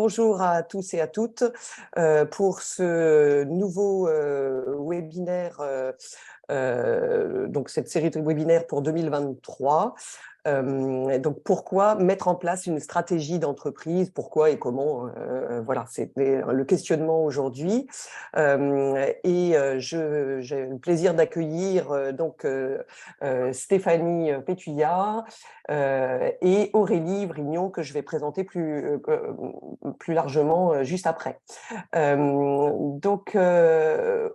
bonjour à tous et à toutes pour ce nouveau webinaire, donc cette série de webinaires pour 2023. Donc, pourquoi mettre en place une stratégie d'entreprise? Pourquoi et comment? Voilà, c'est le questionnement aujourd'hui. J'ai le plaisir d'accueillir Stéphanie Pétuillat et Aurélie Vrignon, que je vais présenter plus largement juste après.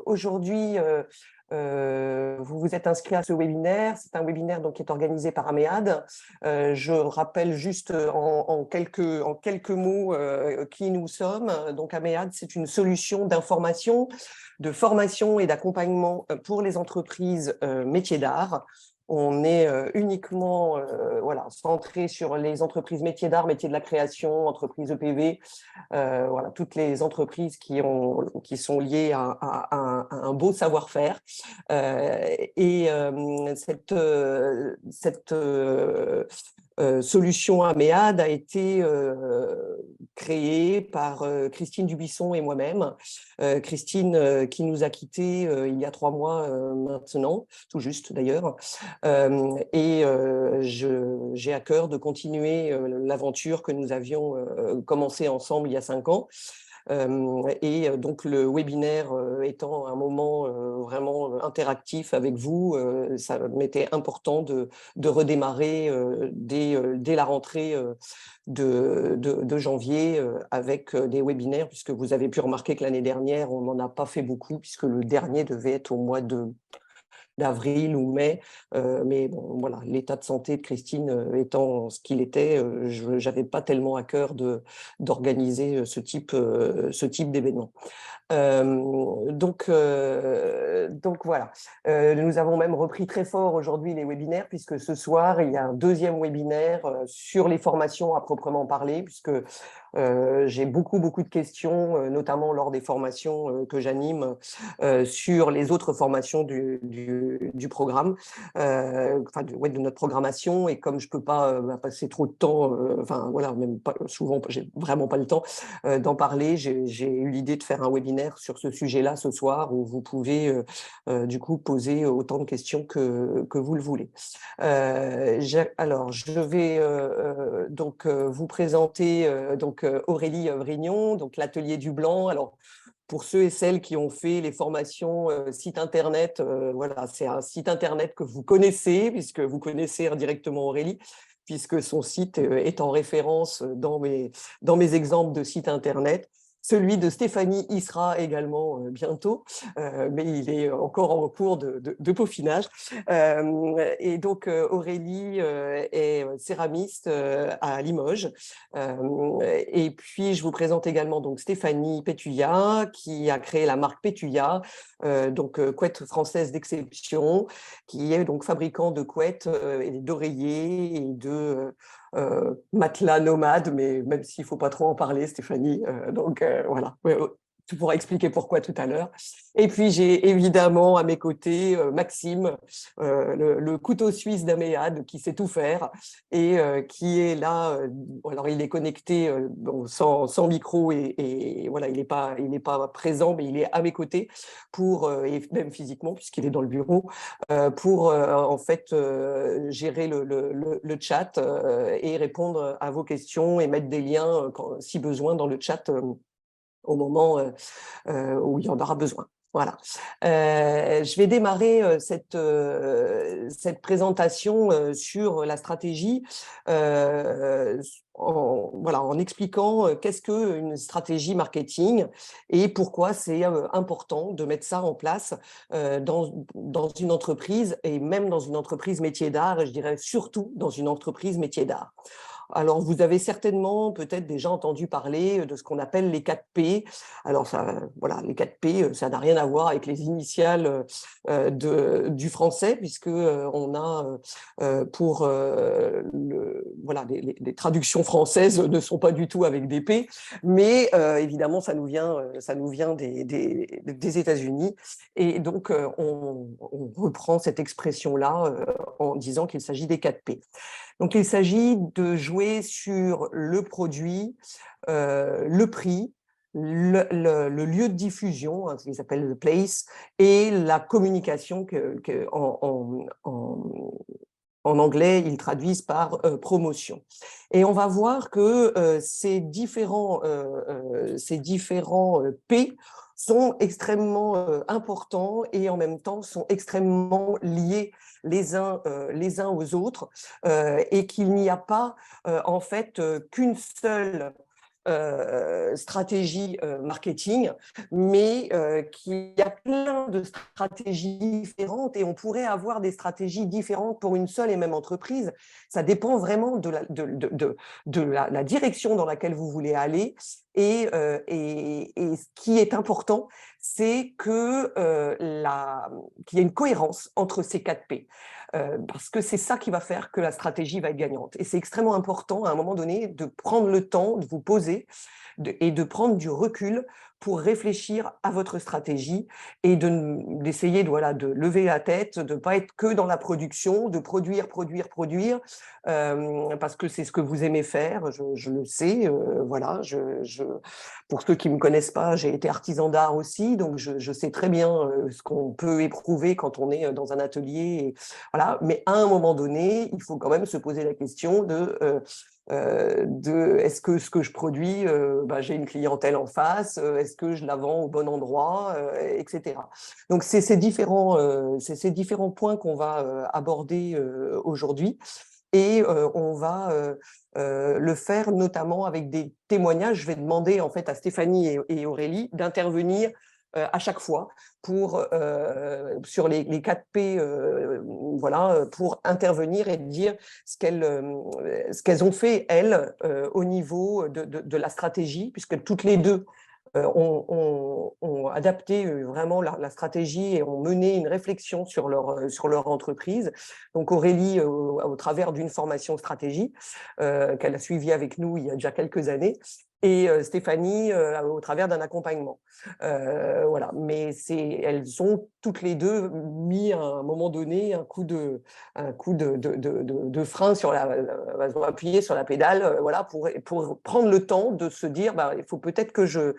Aujourd'hui, vous vous êtes inscrit à ce webinaire. C'est un webinaire qui est organisé par Améade. Je rappelle juste en quelques mots qui nous sommes. Donc Améade, c'est une solution d'information, de formation et d'accompagnement pour les entreprises métiers d'art. On est uniquement centré sur les entreprises métiers d'art, métiers de la création, entreprises EPV, toutes les entreprises qui sont liées à un beau savoir-faire. Cette solution Améade a été créée par Christine Dubuisson et moi-même. Christine qui nous a quittés il y a 3 mois maintenant, tout juste d'ailleurs. J'ai à cœur de continuer l'aventure que nous avions commencée ensemble il y a 5 ans. Donc le webinaire étant un moment vraiment interactif avec vous, ça m'était important de redémarrer dès la rentrée de janvier avec des webinaires, puisque vous avez pu remarquer que l'année dernière, on n'en a pas fait beaucoup, puisque le dernier devait être au mois d'avril ou mai, mais bon, voilà, l'état de santé de Christine étant ce qu'il était, je n'avais pas tellement à cœur d'organiser ce type d'événement. Donc voilà, nous avons même repris très fort aujourd'hui les webinaires, puisque ce soir, il y a un deuxième webinaire sur les formations à proprement parler, puisque j'ai beaucoup de questions, notamment lors des formations que j'anime sur les autres formations du programme, de notre programmation. Et comme je ne peux pas passer trop de temps, même pas, souvent, j'ai vraiment pas le temps d'en parler, j'ai eu l'idée de faire un webinaire sur ce sujet-là ce soir, où vous pouvez du coup poser autant de questions que vous le voulez. Alors, je vais vous présenter Aurélie Vrignon, donc l'Atelier du Blanc. Alors, pour ceux et celles qui ont fait les formations site internet, c'est un site internet que vous connaissez, puisque vous connaissez indirectement Aurélie, puisque son site est en référence dans mes exemples de sites internet. Celui de Stéphanie y sera également bientôt, mais il est encore en cours de peaufinage. Et donc, Aurélie est céramiste à Limoges. Et puis, je vous présente également donc Stéphanie Pétuillat, qui a créé la marque Pétuillat, couette française d'exception, qui est donc fabricant de couettes et d'oreillers et de matelas nomades, mais même s'il ne faut pas trop en parler, Stéphanie. Voilà. Tu pourras expliquer pourquoi tout à l'heure. Et puis, j'ai évidemment à mes côtés Maxime, le couteau suisse d'Améade, qui sait tout faire et qui est là. Alors, il est connecté sans micro et voilà, il n'est pas présent, mais il est à mes côtés et même physiquement, puisqu'il est dans le bureau, pour en fait gérer le chat et répondre à vos questions et mettre des liens si besoin dans le chat au moment où il y en aura besoin. Voilà. Je vais démarrer cette présentation sur la stratégie en expliquant qu'est-ce qu'une stratégie marketing et pourquoi c'est important de mettre ça en place dans une entreprise, et même dans une entreprise métier d'art, et je dirais surtout dans une entreprise métier d'art. Alors, vous avez certainement peut-être déjà entendu parler de ce qu'on appelle les 4 P. Alors, les 4 P, ça n'a rien à voir avec les initiales du français, puisque on a les traductions françaises ne sont pas du tout avec des P, mais évidemment, ça nous vient des États-Unis. Et donc, on reprend cette expression-là en disant qu'il s'agit des 4 P. Donc, il s'agit de jouer jouer sur le produit, le prix, le lieu de diffusion, hein, ce qu'ils appellent le place, et la communication en anglais, ils traduisent par promotion. Et on va voir que ces différents P sont extrêmement importants et en même temps sont extrêmement liés les uns aux autres, et qu'il n'y a pas en fait qu'une seule stratégie marketing, mais qu'il y a plein de stratégies différentes et on pourrait avoir des stratégies différentes pour une seule et même entreprise. Ça dépend vraiment de la direction dans laquelle vous voulez aller. Et ce qui est important, c'est qu'il y ait une cohérence entre ces 4 P. Parce que c'est ça qui va faire que la stratégie va être gagnante. Et c'est extrêmement important, à un moment donné, de prendre le temps de vous poser et de prendre du recul pour réfléchir à votre stratégie et d'essayer de lever la tête, de ne pas être que dans la production, de produire, parce que c'est ce que vous aimez faire, je le sais. Voilà, pour ceux qui ne me connaissent pas, j'ai été artisan d'art aussi, donc je sais très bien ce qu'on peut éprouver quand on est dans un atelier. Voilà. Mais à un moment donné, il faut quand même se poser la question de est-ce que ce que je produis, j'ai une clientèle en face, est-ce que je la vends au bon endroit, etc. Donc, c'est ces différents points qu'on va aborder aujourd'hui. Et on va le faire notamment avec des témoignages. Je vais demander en fait à Stéphanie et Aurélie d'intervenir à chaque fois sur les 4 P, voilà, pour intervenir et dire ce qu'elles ont fait, elles, au niveau de la stratégie, puisque toutes les deux ont adapté vraiment la stratégie et ont mené une réflexion sur leur entreprise. Donc Aurélie, au travers d'une formation stratégie qu'elle a suivie avec nous il y a déjà quelques années, et Stéphanie au travers d'un accompagnement. Voilà. Mais elles ont toutes les deux mis à un moment donné un coup de frein elles ont appuyé sur la pédale, voilà, pour prendre le temps de se dire il faut peut-être que je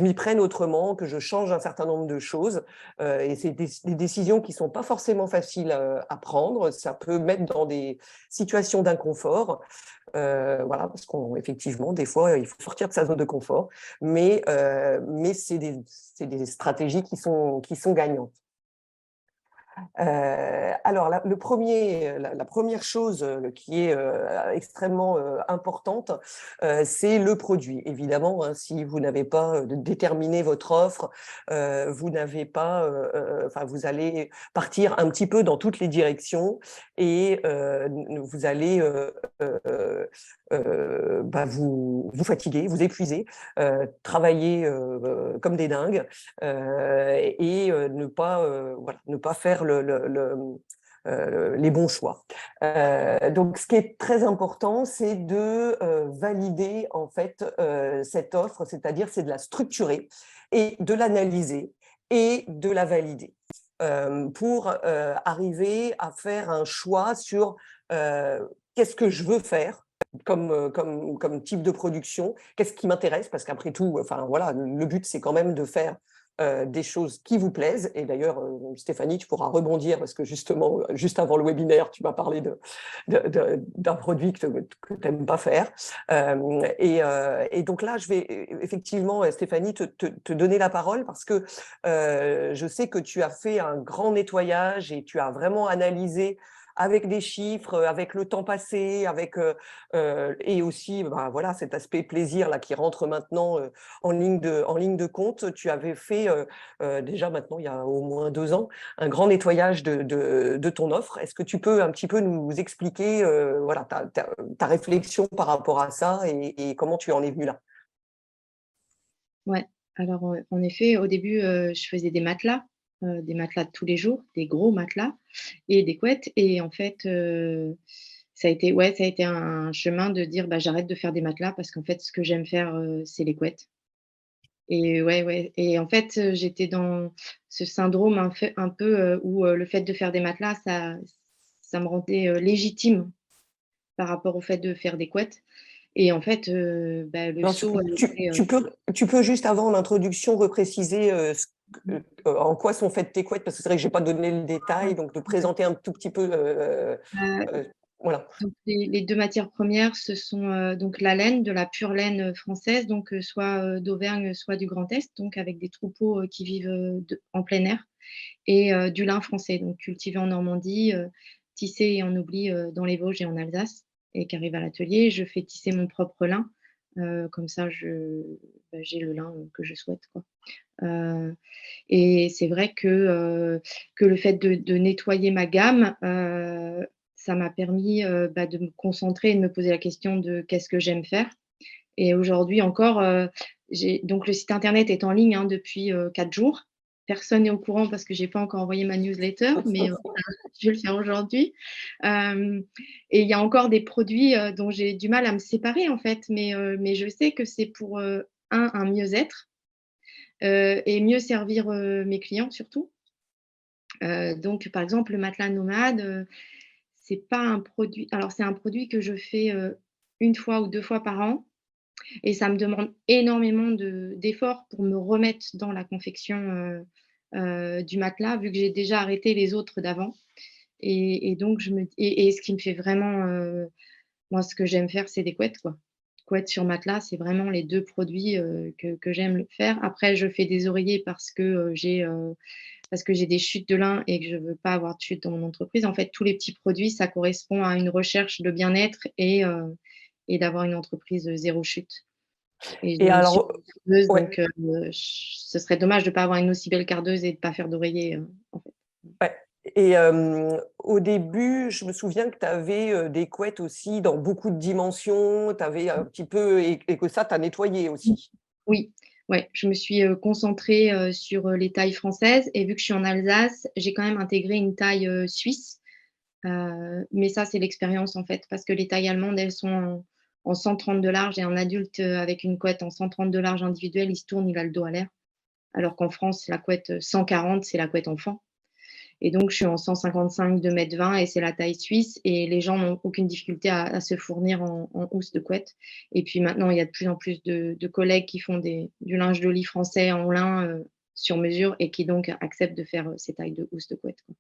m'y prenne autrement, que je change un certain nombre de choses. Et c'est des décisions qui ne sont pas forcément faciles à prendre. Ça peut mettre dans des situations d'inconfort. Voilà, parce qu'effectivement, des fois, il faut sortir de sa zone de confort. Mais c'est des stratégies qui sont gagnantes. Alors, la première chose qui est extrêmement importante, c'est le produit. Évidemment, hein, si vous n'avez pas déterminé votre offre, vous n'avez pas, vous allez partir un petit peu dans toutes les directions et vous allez vous fatiguer, vous épuiser, travailler comme des dingues et ne pas faire les bons choix. Donc, ce qui est très important, c'est de valider en fait cette offre, c'est-à-dire c'est de la structurer et de l'analyser et de la valider pour arriver à faire un choix sur qu'est-ce que je veux faire comme type de production, qu'est-ce qui m'intéresse, parce qu'après tout, voilà, le but, c'est quand même de faire des choses qui vous plaisent. Et d'ailleurs, Stéphanie, tu pourras rebondir parce que justement, juste avant le webinaire, tu m'as parlé d'un produit que tu n'aimes pas faire. Et donc là, je vais effectivement, Stéphanie, te donner la parole parce que je sais que tu as fait un grand nettoyage et tu as vraiment analysé avec des chiffres, avec le temps passé, et aussi voilà, cet aspect plaisir là, qui rentre maintenant en ligne de compte. Tu avais fait déjà maintenant, il y a au moins 2 ans, un grand nettoyage de ton offre. Est-ce que tu peux un petit peu nous expliquer voilà, ta réflexion par rapport à ça et comment tu en es venu là? Ouais, alors, en effet, au début, je faisais des matelas de tous les jours, des gros matelas et des couettes et en fait, ça a été un chemin de dire: «Bah, j'arrête de faire des matelas parce qu'en fait, ce que j'aime faire, c'est les couettes» et ouais et en fait, j'étais dans ce syndrome un peu, où, le fait de faire des matelas, ça me rendait, légitime par rapport au fait de faire des couettes. Et en fait, le Alors, saut a été, tu peux juste avant l'introduction repréciser en quoi sont faites tes couettes, parce que c'est vrai que je n'ai pas donné le détail, donc de présenter un tout petit peu. Euh, voilà. Donc les 2 matières premières, ce sont, donc la laine, de la pure laine, française, donc soit, d'Auvergne, soit du Grand Est, donc avec des troupeaux, qui vivent, en plein air et du lin français, donc cultivé en Normandie, tissé et en oubli, dans les Vosges et en Alsace et qui arrive à l'atelier. Je fais tisser mon propre lin, comme ça j'ai le lin, que je souhaite, quoi. Heu et c'est vrai que le fait de nettoyer ma gamme, ça m'a permis, de me concentrer et de me poser la question de: «Qu'est-ce que j'aime faire?» Et aujourd'hui encore, j'ai donc le site internet est en ligne, hein, depuis, 4 jours. Personne n'est au courant parce que j'ai pas encore envoyé ma newsletter, mais je vais le faire aujourd'hui. Hem et il y a encore des produits, dont j'ai du mal à me séparer, en fait, mais je sais que c'est pour, un mieux-être, et mieux servir, mes clients surtout. Donc par exemple, le matelas nomade, c'est pas un produit, alors c'est un produit que je fais, 1 fois ou 2 fois par an et ça me demande énormément d'efforts pour me remettre dans la confection, du matelas, vu que j'ai déjà arrêté les autres d'avant et donc ce qui me fait vraiment, moi ce que j'aime faire, c'est des couettes, quoi. Couettes sur matelas, c'est vraiment les 2 produits, que j'aime le faire. Après je fais des oreillers parce que j'ai des chutes de lin et que je veux pas avoir de chute dans mon entreprise. En fait, tous les petits produits, ça correspond à une recherche de bien-être et d'avoir une entreprise, 0 chute. Et Et j'ai une super alors, cardeuse, ouais, donc ce serait dommage de pas avoir une aussi belle cardeuse et de pas faire d'oreiller, en fait. ouais. Et au début, je me souviens que tu avais des couettes aussi dans beaucoup de dimensions, tu avais un petit peu, et que ça, tu as nettoyé Mmh. aussi. Oui, ouais, je me suis, concentrée, sur, les tailles françaises et vu que je suis en Alsace, j'ai quand même intégré une taille, suisse. Mais ça, c'est l'expérience, en fait, parce que les tailles allemandes, elles sont en 130 de large et un adulte, avec une couette en 130 de large individuelle, il se tourne, il a le dos à l'air. Alors qu'en France, la couette, 140, c'est la couette enfant et donc je suis en 155 de 1,20 m et c'est la taille suisse et les gens n'ont aucune difficulté à se fournir en housse de couette et puis maintenant, il y a de plus en plus de collègues qui font du linge de lit français en lin, sur mesure et qui donc acceptent de faire, ces tailles de housse de couette, quoi.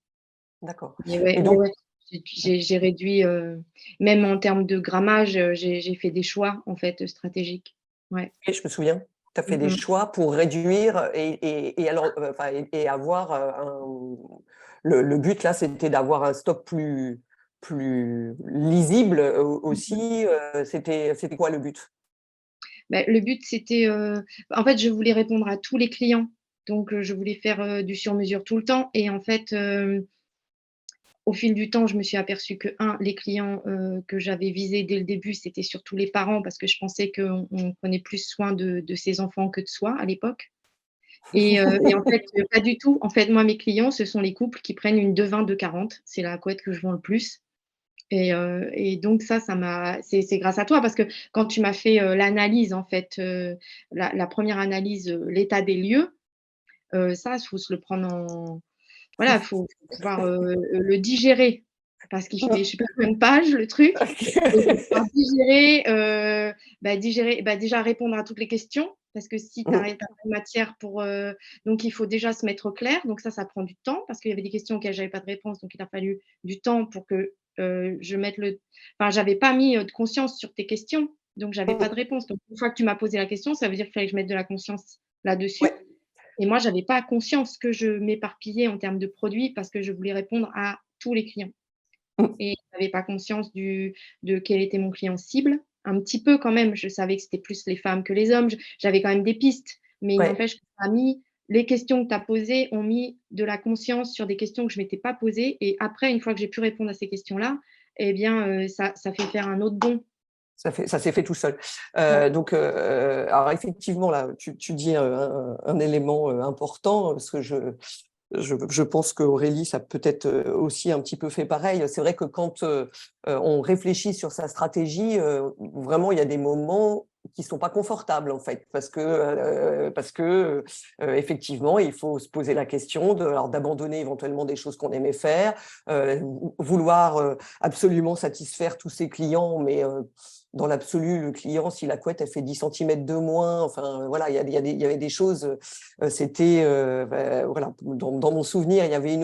D'accord. Mais ouais, Et ouais, donc, ouais, j'ai réduit, même en termes de grammage, j'ai fait des choix, en fait, stratégiques. Ouais. et je me souviens, tu as fait Mmh des mh. choix pour réduire et alors, enfin, et avoir le but là, c'était d'avoir un stock plus lisible Mmh mh. aussi. C'était quoi le but? Bah, le but, c'était, en fait, je voulais répondre à tous les clients, donc je voulais faire, du sur mesure tout le temps et en fait, au fil du temps, je me suis aperçue que les clients, que j'avais visés dès le début, c'était surtout les parents parce que je pensais qu'on prenait plus soin de ses enfants que de soi à l'époque. Et en fait, pas du tout. En fait, moi, mes clients, ce sont les couples qui prennent une 2,20, 2,40. C'est la couette que je vends le plus et donc ça m'a c'est grâce à toi parce que quand tu m'as fait, l'analyse, en fait, la 1re analyse, l'état des lieux, ça, il faut se le prendre en voilà, faut pouvoir, le digérer parce qu'il fait je sais pas combien de pages le truc et il faut pouvoir digérer, déjà répondre à toutes les questions parce que si tu as pas de matière pour, donc il faut déjà se mettre au clair, donc ça prend du temps parce qu'il y avait des questions auxquelles j'avais pas de réponse, donc il a fallu du temps pour que, je mette j'avais pas mis, de conscience sur tes questions, donc j'avais pas de réponse, donc une fois que tu m'as posé la question, ça veut dire qu'il fallait que je mette de la conscience là-dessus Ouais. et moi, j'avais pas conscience que je m'éparpillais en termes de produits parce que je voulais répondre à tous les clients et j'avais pas conscience de quel était mon client cible. Un petit peu quand même, je savais que c'était plus les femmes que les hommes. J'avais quand même des pistes, mais il Ouais. n'empêche que ça a mis les questions que tu as posées ont mis de la conscience sur des questions que je m'étais pas posées et après, une fois que j'ai pu répondre à ces questions-là, eh bien, ça fait faire un autre bond. Ça s'est fait tout seul. Ouais. Donc, alors effectivement, là, tu dis un élément important, parce que je pense qu'Aurélie, ça peut-être aussi un petit peu fait pareil. C'est vrai que quand on réfléchit sur sa stratégie, vraiment, il y a des moments qui sont pas confortables en fait, parce que effectivement, il faut se poser la question d'abandonner éventuellement des choses qu'on aimait faire, vouloir absolument satisfaire tous ses clients, mais dans l'absolu, le client, si la couette elle fait 10 cm de moins, enfin voilà, il y avait des choses. C'était voilà, dans mon souvenir, il y avait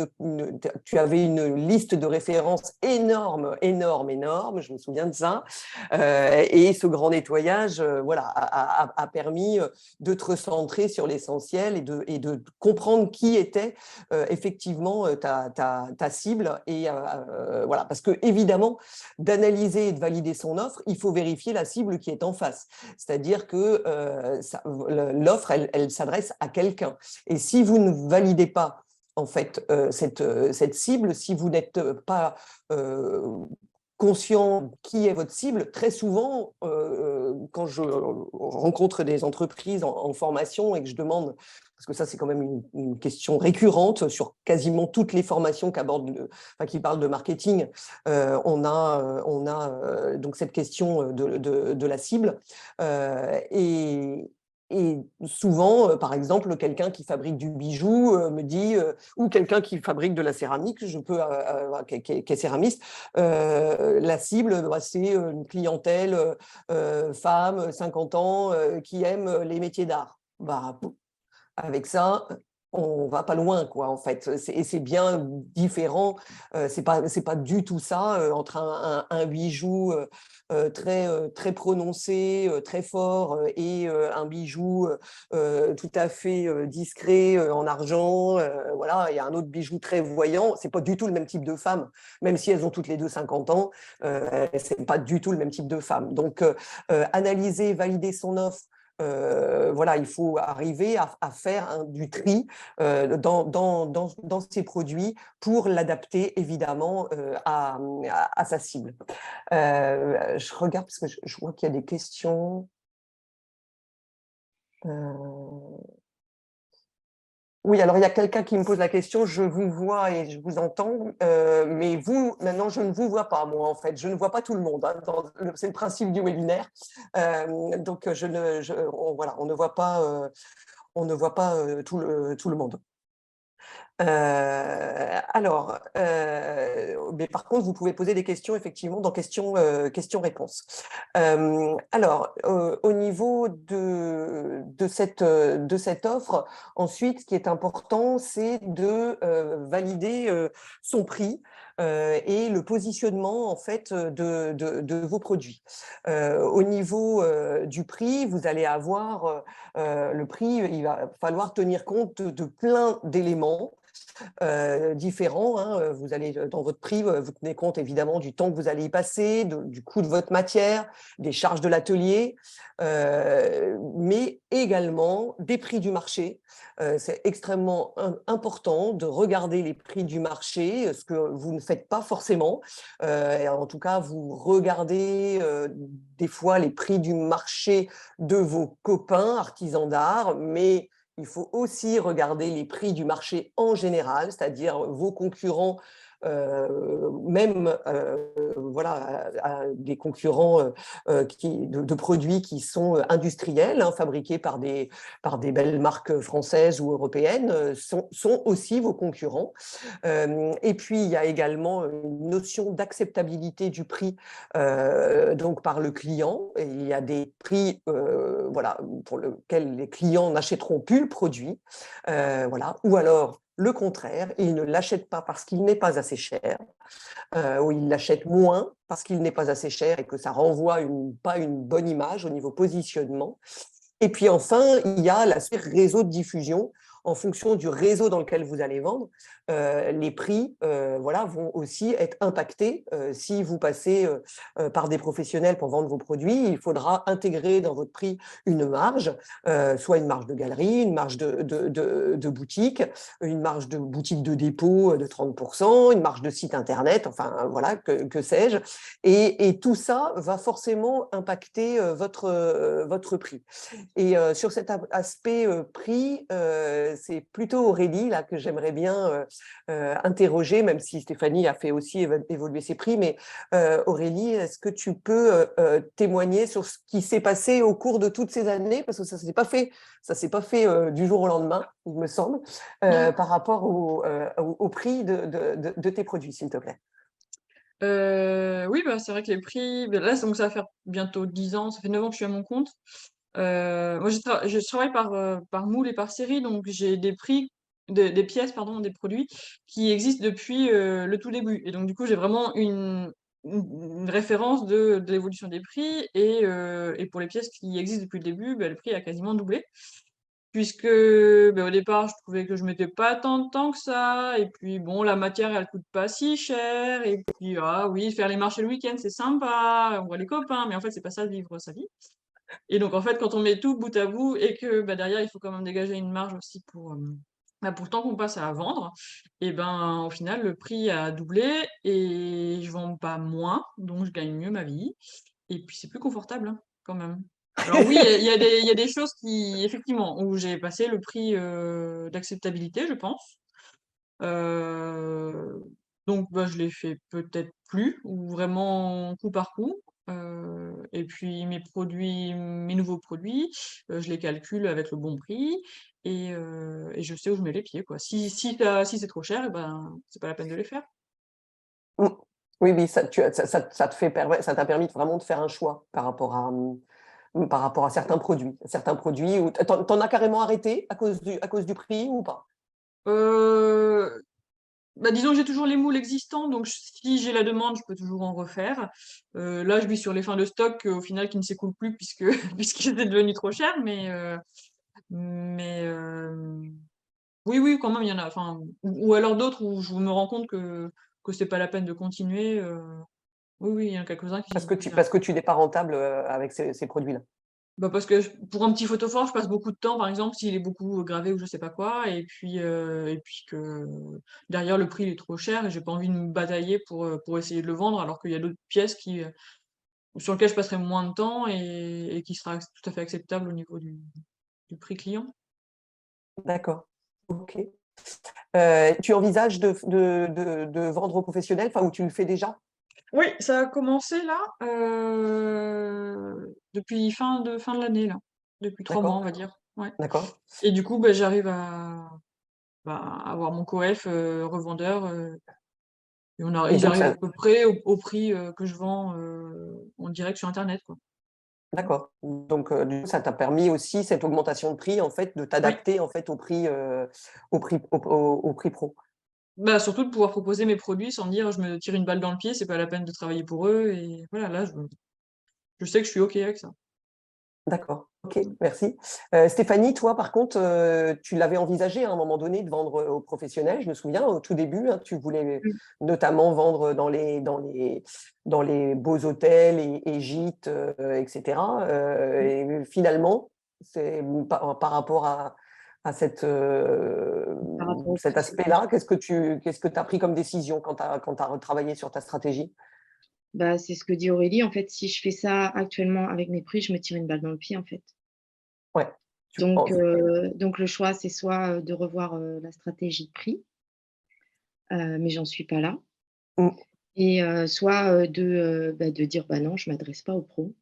tu avais une liste de références énorme, énorme, énorme. Je me souviens de ça. Et ce grand nettoyage, voilà, a permis de te recentrer sur l'essentiel et de comprendre qui était effectivement ta cible. Et voilà, parce que évidemment, d'analyser et de valider son offre, il faut vérifier la cible qui est en face. C'est-à-dire que l'offre, elle s'adresse à quelqu'un. Et si vous ne validez pas en fait cette cible, si vous n'êtes pas conscient qui est votre cible, très souvent, quand je rencontre des entreprises en formation et que je demande, parce que ça c'est quand même une question récurrente sur quasiment toutes les formations qui parlent de marketing, on a donc cette question de la cible. Et souvent, par exemple, quelqu'un qui fabrique du bijou me dit, ou quelqu'un qui fabrique de la céramique, qui est céramiste, la cible, c'est une clientèle femme, 50 ans, qui aime les métiers d'art. Bah, avec ça, on va pas loin, quoi, en fait. Et c'est bien différent. C'est pas du tout ça entre un bijou très prononcé, très fort, et un bijou tout à fait discret en argent. Voilà, il y a un autre bijou très voyant. C'est pas du tout le même type de femme, même si elles ont toutes les deux 50 ans. C'est pas du tout le même type de femme. Donc, analyser, valider son offre. Voilà, il faut arriver à faire du tri dans ces produits pour l'adapter évidemment à sa cible. Je regarde parce que je vois qu'il y a des questions. Oui, alors il y a quelqu'un qui me pose la question, je vous vois et je vous entends, mais vous, maintenant, je ne vous vois pas, moi, en fait. Je ne vois pas tout le monde, hein, c'est le principe du webinaire. Donc, voilà, on ne voit pas, tout le monde. Mais par contre, vous pouvez poser des questions effectivement dans questions-réponses. Alors, au niveau de cette offre, ensuite, ce qui est important, c'est de valider son prix et le positionnement en fait de vos produits. Au niveau du prix, vous allez avoir le prix, il va falloir tenir compte de plein d'éléments différents. Hein. Vous allez, dans votre prix, vous tenez compte évidemment du temps que vous allez y passer, du coût de votre matière, des charges de l'atelier, mais également des prix du marché. C'est extrêmement important de regarder les prix du marché, ce que vous ne faites pas forcément. Et en tout cas, vous regardez des fois les prix du marché de vos copains artisans d'art, mais il faut aussi regarder les prix du marché en général, c'est-à-dire vos concurrents, même voilà, des concurrents de produits qui sont industriels, hein, fabriqués par des belles marques françaises ou européennes, sont aussi vos concurrents. Et puis, il y a également une notion d'acceptabilité du prix donc par le client. Et il y a des prix voilà, pour lesquels les clients n'achèteront plus le produit. Voilà. Ou alors, le contraire, ils ne l'achètent pas parce qu'il n'est pas assez cher, ou ils l'achètent moins parce qu'il n'est pas assez cher et que ça renvoie pas une bonne image au niveau positionnement. Et puis enfin, il y a l'aspect réseau de diffusion. En fonction du réseau dans lequel vous allez vendre, les prix voilà, vont aussi être impactés. Si vous passez par des professionnels pour vendre vos produits, il faudra intégrer dans votre prix une marge, soit une marge de galerie, une marge de boutique, une marge de boutique de dépôt de 30%, une marge de site internet, enfin voilà, que sais-je. Et tout ça va forcément impacter votre prix. Et sur cet aspect prix, c'est plutôt Aurélie là, que j'aimerais bien interroger, même si Stéphanie a fait aussi évoluer ses prix. Mais Aurélie, est-ce que tu peux témoigner sur ce qui s'est passé au cours de toutes ces années? Parce que ça ne s'est pas fait du jour au lendemain, il me semble, par rapport au prix de tes produits, s'il te plaît. Oui, bah, c'est vrai que les prix, bah, là, donc ça va faire bientôt 10 ans, ça fait 9 ans que je suis à mon compte. Moi, je travaille par moule et par série, donc j'ai des prix, des pièces, pardon, des produits qui existent depuis le tout début. Et donc, du coup, j'ai vraiment une référence de l'évolution des prix. Et pour les pièces qui existent depuis le début, bah, le prix a quasiment doublé. Puisque au départ, je trouvais que je mettais pas tant de temps que ça. Et puis, bon, la matière, elle coûte pas si cher. Et puis, ah oui, faire les marchés le week-end, c'est sympa. On voit les copains. Mais en fait, c'est pas ça de vivre sa vie. Et donc, en fait, quand on met tout bout à bout et que derrière, il faut quand même dégager une marge aussi pour le temps qu'on passe à vendre, et ben, au final, le prix a doublé et je vends pas moins, donc je gagne mieux ma vie. Et puis, c'est plus confortable, hein, quand même. Alors oui, il y a des choses qui, effectivement, où j'ai passé le prix d'acceptabilité, je pense. Euh, donc, bah, je les fais peut-être plus, ou vraiment coup par coup. Et puis mes nouveaux produits, je les calcule avec le bon prix et je sais où je mets les pieds, quoi. Si c'est trop cher, et ben, c'est pas la peine de les faire. Mm. Oui, oui, ça t'a permis vraiment de faire un choix par rapport à certains produits. Certains produits où t'en as carrément arrêté à cause du prix ou pas? Euh, Bah, disons que j'ai toujours les moules existants, donc si j'ai la demande, je peux toujours en refaire. Là, je vis sur les fins de stock, au final, qui ne s'écoulent plus puisque puisqu'ils étaient devenus trop chers, mais oui, oui, quand même, il y en a. Enfin, ou alors d'autres où je me rends compte que c'est pas la peine de continuer. Oui, oui, il y en a quelques-uns que j'ai Parce que tu n'es pas rentable avec ces produits-là. bah parce que pour un petit photophore, je passe beaucoup de temps, par exemple, s'il est beaucoup gravé ou je sais pas quoi, et puis que derrière le prix il est trop cher et j'ai pas envie de me batailler pour essayer de le vendre, alors qu'il y a d'autres pièces sur lesquelles je passerai moins de temps et qui sera tout à fait acceptable au niveau du prix client. D'accord. Ok. Tu envisages de vendre aux professionnels, enfin, ou tu le fais déjà? Oui, ça a commencé là, depuis fin de l'année là, depuis 3 mois on D'accord. va dire. Ouais. D'accord. Et du coup, j'arrive à avoir mon coef revendeur. Et Et ils donc, arrivent à peu près au prix que je vends en direct sur Internet, quoi. d'accord. Donc, du coup, ça t'a permis aussi, cette augmentation de prix, en fait, de Oui, t'adapter en fait, au prix pro. bah, surtout de pouvoir proposer mes produits sans me dire je me tire une balle dans le pied, c'est pas la peine de travailler pour eux. Et voilà, là, je sais que je suis OK avec ça. D'accord, ok, merci. Stéphanie, toi, par contre, tu l'avais envisagé à un moment donné de vendre aux professionnels. Je me souviens, au tout début, hein, tu voulais Mmh. notamment vendre dans les beaux hôtels et gîtes, etc. Mmh. Et finalement, c'est par rapport à Par rapport au cet prix. aspect-là, qu'est-ce que tu as pris comme décision quand tu as retravaillé sur ta stratégie? Bah, c'est ce que dit Aurélie, en fait, si je fais ça actuellement avec mes prix, je me tire une balle dans le pied, en fait. Ouais. Donc le choix, c'est soit, de revoir, la stratégie de prix, mais j'en suis pas là Mm, et soit, de dire: «Bah, non, je m'adresse pas aux pros»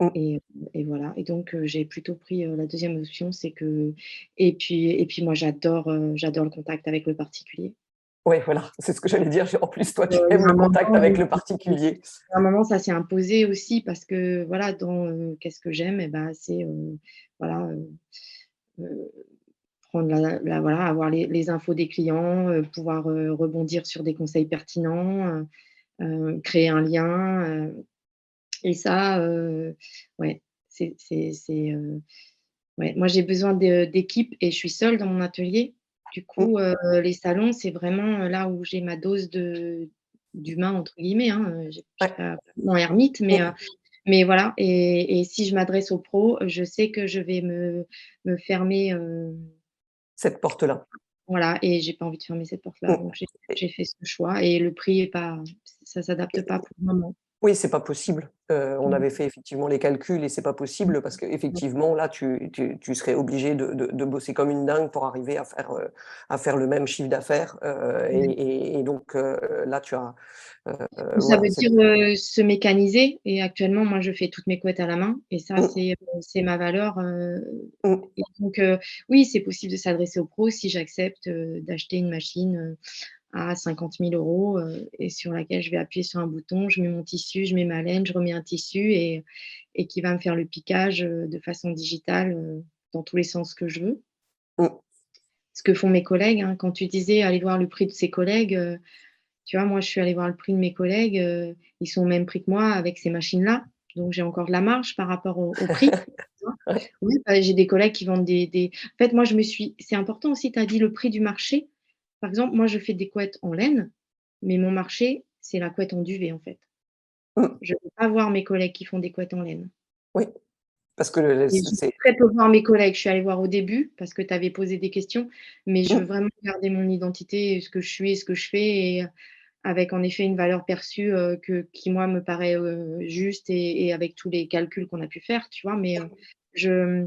mm. et voilà et donc j'ai plutôt pris, la deuxième option, c'est que et puis moi j'adore le contact avec le particulier. Ouais, voilà, c'est ce que j'allais dire. En plus, toi, tu Il y aimes a le un contact moment avec où le particulier. à un moment, ça s'est imposé aussi parce que voilà, dans, qu'est-ce que j'aime? Et bah, c'est, voilà, heu, prendre voilà, avoir les infos des clients, pouvoir, rebondir sur des conseils pertinents, créer un lien, et ça, ouais, ouais, moi j'ai besoin d'équipe et je suis seule dans mon atelier. Du Mmh, coup, les salons, c'est vraiment, là où j'ai ma dose «d'humain» entre guillemets, hein, j'ai ouais, pas complètement ermite, mmh, mais voilà et si je m'adresse aux pros, je sais que je vais me fermer, cette porte-là. voilà et j'ai pas envie de fermer cette porte-là, Mmh donc j'ai et j'ai fait ce choix et le prix est pas ça s'adapte pas pour le moment. Oui, c'est pas possible. On Mmh. avait fait effectivement les calculs et c'est pas possible parce qu'effectivement là tu serais obligé de bosser comme une dingue pour arriver à faire le même chiffre d'affaires, Ouais. et donc là tu as, Ça voilà, veut dire, se mécaniser et actuellement, moi, je fais toutes mes couettes à la main et ça, mmh, c'est ma valeur, mmh, et donc oui, c'est possible de s'adresser aux pros si j'accepte, d'acheter une machine, à 50 000 € et sur laquelle je vais appuyer sur un bouton, je mets mon tissu, je mets ma laine, je remets un tissu et qui va me faire le piquage, de façon digitale, dans tous les sens que je veux. mmh. Ce que font mes collègues, hein. Quand tu disais aller voir le prix de ses collègues, tu vois, moi, je suis allée voir le prix de mes collègues, ils sont au même prix que moi avec ces machines-là, donc j'ai encore de la marge par rapport au prix, tu vois? Ouais, Oui, bah, j'ai des collègues qui vendent des en fait, moi, c'est important aussi, tu as dit le prix du marché. Par exemple, moi, je fais des couettes en laine, mais mon marché, c'est la couette en duvet, en fait. mmh, Je ne vais pas voir mes collègues qui font des couettes en laine oui, parce que le et je vais c'est très peu voir mes collègues. Je suis allée voir au début parce que tu avais posé des questions, mais je veux mmh, vraiment garder mon identité, ce que je suis et ce que je fais et avec en effet une valeur perçue, qui moi me paraît, juste et avec tous les calculs qu'on a pu faire, tu vois? Mais, je,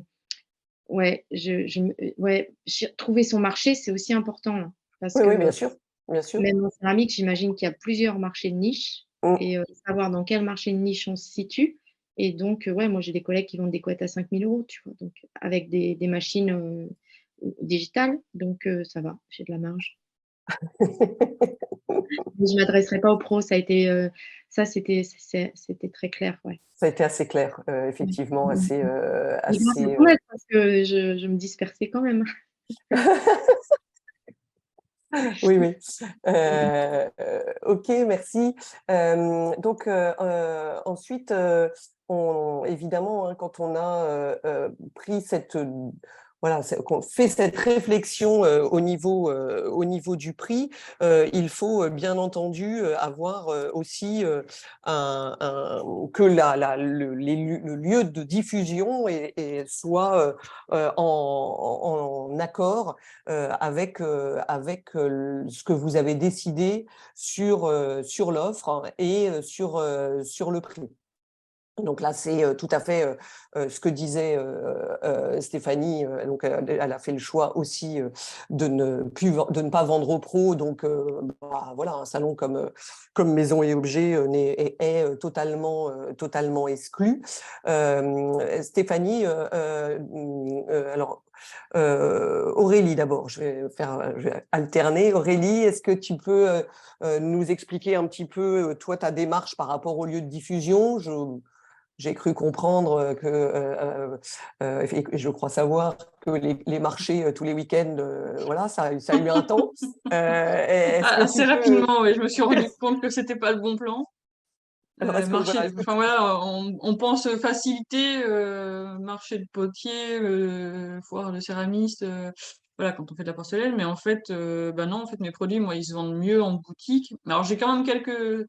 ouais, je me ouais, trouver son marché, c'est aussi important, hein, parce oui, que, oui, bien sûr, bien sûr. même en céramique, j'imagine qu'il y a plusieurs marchés de niche Mmh. et savoir dans quel marché de niche on se situe et donc, ouais, moi j'ai des collègues qui vendent des couettes à 5 000 €, tu vois? Donc avec des machines, digitales, donc ça va, j'ai de la marge. Mais je m'adresserai pas aux pros, ça a été, ça c'était très clair, ouais. Ça a été assez clair, Ouais. effectivement, Mmh assez, mh. Mais grâce à assez, ton aide parce que je me dispersais quand même. oui, oui. OK, merci. Donc, ensuite, on évidemment, hein, quand on a, pris cette, voilà, qu'on fait cette réflexion, au niveau du prix, il faut, bien entendu, avoir, aussi, que le lieu de diffusion soit, en accord avec ce que vous avez décidé sur l'offre, hein, et sur le prix. Donc là, c'est, tout à fait, ce que disait, Stéphanie, donc elle a fait le choix aussi, de ne pas vendre aux pros, donc bah, voilà, un salon comme Maisons et Objets, totalement exclu. Stéphanie, alors, Aurélie d'abord, je vais alterner. Aurélie, est-ce que tu peux, nous expliquer un petit peu, toi, ta démarche par rapport au lieu de diffusion? J'ai cru comprendre que, et je crois savoir que les marchés, tous les week-ends, voilà, ça a eu un temps. Est-ce que Assez tu peux, rapidement, ouais, je me suis rendu compte que c'était pas le bon plan. alors est-ce que voilà, Marché, est-ce que enfin tu voilà, on pense facilité, marché de potier, foire de céramiste, voilà, quand on fait de la porcelaine, mais en fait, bah non, en fait, mes produits, moi, ils se vendent mieux en boutique. Alors j'ai quand même quelques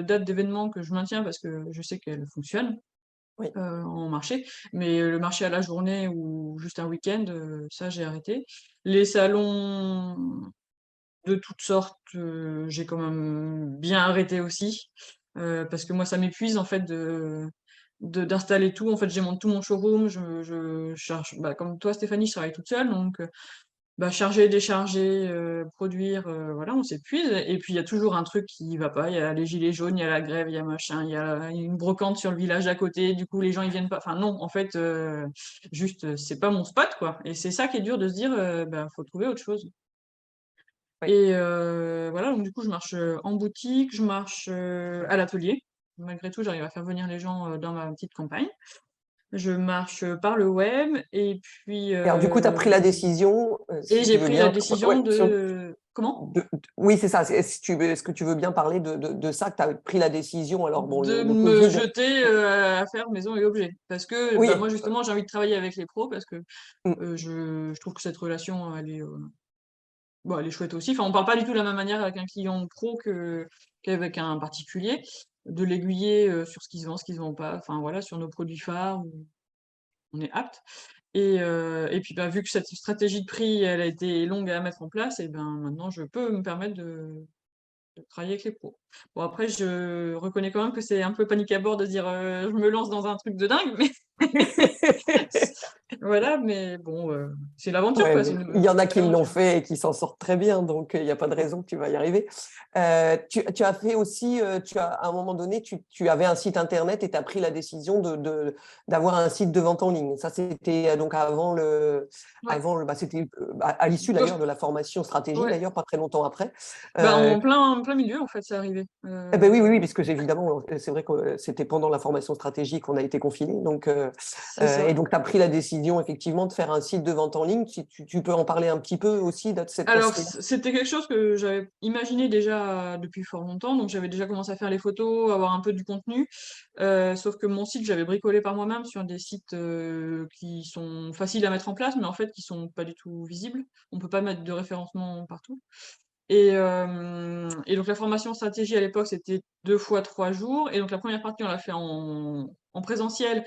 dates d'événements que je maintiens parce que je sais qu'elles fonctionnent, oui, en marché, mais le marché à la journée ou juste un week-end, ça, j'ai arrêté. Les salons de toutes sortes, j'ai quand même bien arrêté aussi, parce que moi ça m'épuise en fait d'installer tout. En fait, j'ai tout mon showroom, je charge, bah, comme toi Stéphanie, je travaille toute seule donc bah, charger, décharger, produire, voilà, on s'épuise et puis il y a toujours un truc qui va pas. Il y a les gilets jaunes, il y a la grève, il y a machin, il y a une brocante sur le village à côté, du coup les gens ils viennent pas. Enfin non, en fait, juste, c'est pas mon spot quoi et c'est ça qui est dur de se dire, bah, faut trouver autre chose. oui. Et voilà, donc du coup, je marche, en boutique, je marche, à l'atelier. Malgré tout, j'arrive à faire venir les gens, dans ma petite campagne. Je marche, par le web Et alors du coup, tu as pris la décision, et si tu j'ai veux pris la bien, ouais, décision de comment? oui, c'est ça, est-ce que tu veux bien parler de ça, que tu as pris la décision? Alors bon, De le me Covid, jeter, à faire maison et objets. Parce que, bah, oui, moi, justement, j'ai envie de travailler avec les pros parce que, mmh, je trouve que cette relation, elle est, bah, elle est chouette aussi. Enfin, on parle pas du tout de la même manière avec un client pro qu'avec un particulier. De l'aiguiller, sur ce qui se vend, ce qui se vend pas, enfin voilà, sur nos produits phares où on est apte. Et puis, bah, vu que cette stratégie de prix, elle a été longue à mettre en place et ben, maintenant je peux me permettre de travailler avec les pros. Bon après je reconnais quand même que c'est un peu panique à bord de dire, «Je me lance dans un truc de dingue», mais voilà, mais bon, c'est l'aventure Ouais, quoi, c'est mais il y une en a qui belle l'ont aventure. fait et qui s'en sortent très bien, donc il y a pas de raison que tu vas y arriver. Tu as fait aussi, à un moment donné, tu avais un site internet et tu as pris la décision d'avoir un site de vente en ligne. Ça, c'était donc Ouais, c'était à l'issue bah, d'ailleurs de la formation stratégie, ouais, d'ailleurs, pas très longtemps après. bah, Euh, en plein milieu en fait, c'est arrivé. Eh ben oui, oui, oui, parce que évidemment, c'est vrai que c'était pendant la formation stratégique qu'on a été confinés. Donc, C'est et ça. donc, tu as pris la décision effectivement de faire un site de vente en ligne. Tu peux en parler un petit peu aussi de cette Alors pensée-là? c'était quelque chose que j'avais imaginé déjà depuis fort longtemps, donc j'avais déjà commencé à faire les photos, avoir un peu du contenu, sauf que mon site, j'avais bricolé par moi-même sur des sites, qui sont faciles à mettre en place, mais en fait qui sont pas du tout visibles. On peut pas mettre de référencement partout et donc la formation stratégie à l'époque, c'était 2 fois 3 jours et donc la première partie, on l'a fait en présentiel.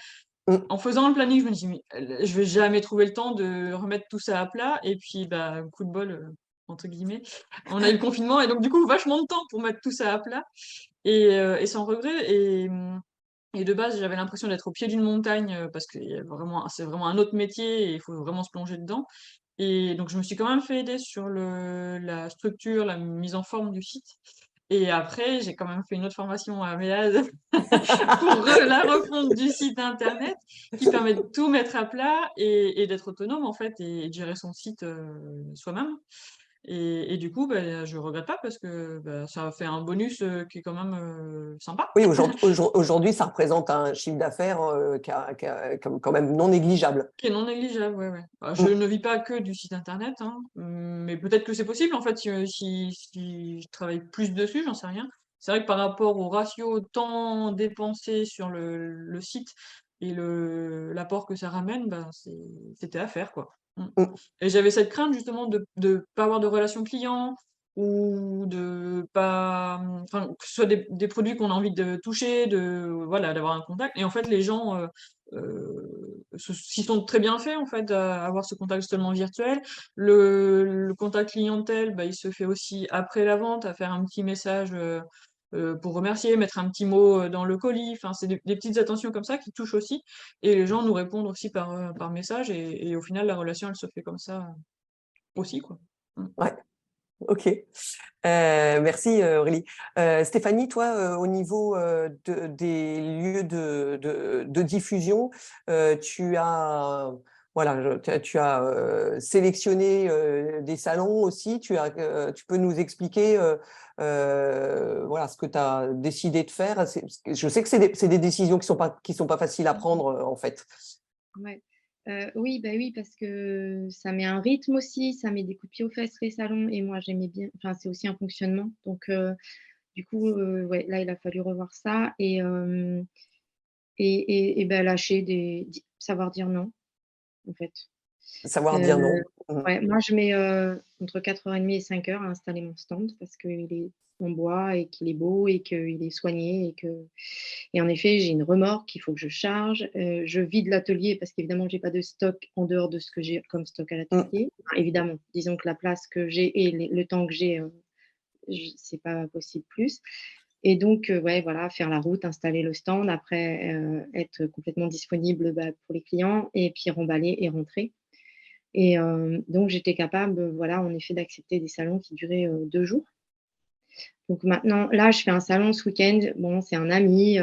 Mm. En faisant le planning, je me dis: «Mais je vais jamais trouver le temps de remettre tout ça à plat» et puis, bah, coup de bol, entre guillemets, on a eu le confinement et donc du coup, vachement de temps pour mettre tout ça à plat et sans regret et de base, j'avais l'impression d'être au pied d'une montagne, parce que y a vraiment c'est vraiment un autre métier et il faut vraiment se plonger dedans et donc je me suis quand même fait aider sur la structure, la mise en forme du site et après, j'ai quand même fait une autre formation à Méaz pour la refonte du site internet qui permet de tout mettre à plat et d'être autonome en fait et de gérer son site soi-même. Et du coup, bah, je regrette pas parce que bah, ça a fait un bonus qui est quand même sympa, Oui, aujourd'hui, ça représente un chiffre d'affaires quand même non négligeable. qui est non négligeable. Ouais, ouais. Bah, je Mm. ne vis pas que du site internet, hein, mais peut-être que c'est possible en fait si je travaille plus dessus, j'en sais rien. C'est vrai que par rapport au ratio temps dépensé sur le site et l'apport que ça ramène, ben, c'était à faire, quoi. Mmh. Mm. Et j'avais cette crainte justement de pas avoir de relation client ou de pas, enfin, que ce soit des produits qu'on a envie de toucher, voilà, d'avoir un contact et en fait les gens, s'y sont très bien faits en fait, à avoir ce contact seulement virtuel. Le contact clientèle, bah, il se fait aussi après la vente, à faire un petit message, pour remercier, mettre un petit mot, dans le colis. Enfin, c'est des petites attentions comme ça qui touchent aussi et les gens nous répondent aussi par message et au final la relation elle se fait comme ça, aussi quoi. Mmh. Ouais, ok. Merci Aurélie. Stéphanie, toi, au niveau des lieux de diffusion, tu as, voilà, tu as sélectionné des salons aussi. Tu peux nous expliquer voilà, ce que tu as décidé de faire. Je sais que c'est des décisions qui sont pas faciles à prendre en fait. Ouais. Oui, bah, oui, parce que ça met un rythme aussi, ça met des coups de pied aux fesses les salons et moi j'aimais bien enfin, c'est aussi un fonctionnement donc du coup, ouais, là, il a fallu revoir ça et bah, lâcher savoir dire non, en fait. Savoir dire Heu, non. Mm. ouais, moi je mets, entre 4h30 et 5h à installer mon stand parce qu'il est en bois et qu'il est beau et qu'il est soigné et en effet, j'ai une remorque qu'il faut que je charge, je vide l'atelier parce qu'évidemment j'ai pas de stock en dehors de ce que j'ai comme stock à Mm. l'atelier. Enfin évidemment, disons que la place que j'ai et le temps que j'ai, j c'est pas possible plus et donc ouais, voilà, faire la route, installer le stand, après, être complètement disponible, bah, pour les clients et puis remballer et rentrer. Et donc j'étais capable, voilà, en effet, d'accepter des salons qui duraient, 2 jours. Donc maintenant, là, je fais un salon ce week-end. Bon, c'est un ami,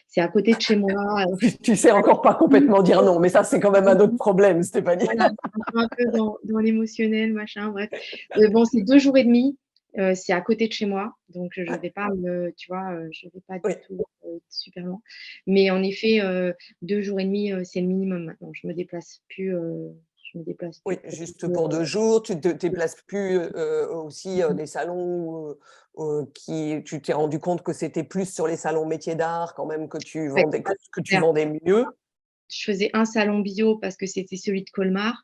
c'est à côté de chez moi, Tu sais encore pas complètement dire non, mais ça, c'est quand même un autre problème, Stéphanie. voilà, encore un peu dans l'émotionnel, machin, bref. Bon, c'est 2 jours et demi, c'est à côté de chez moi, donc je vais pas tu vois, je vais pas Oui. du tout, super loin. Mais en effet, 2 jours et demi, c'est le minimum maintenant. Je me déplace plus Oui, trop, juste pour 2 jours, tu te déplaces plus, aussi, mmh. des salons, tu t'es rendu compte que c'était plus sur les salons métiers d'art quand même Ouais, que tu clair. vendais mieux? Je faisais un salon bio parce que c'était celui de Colmar,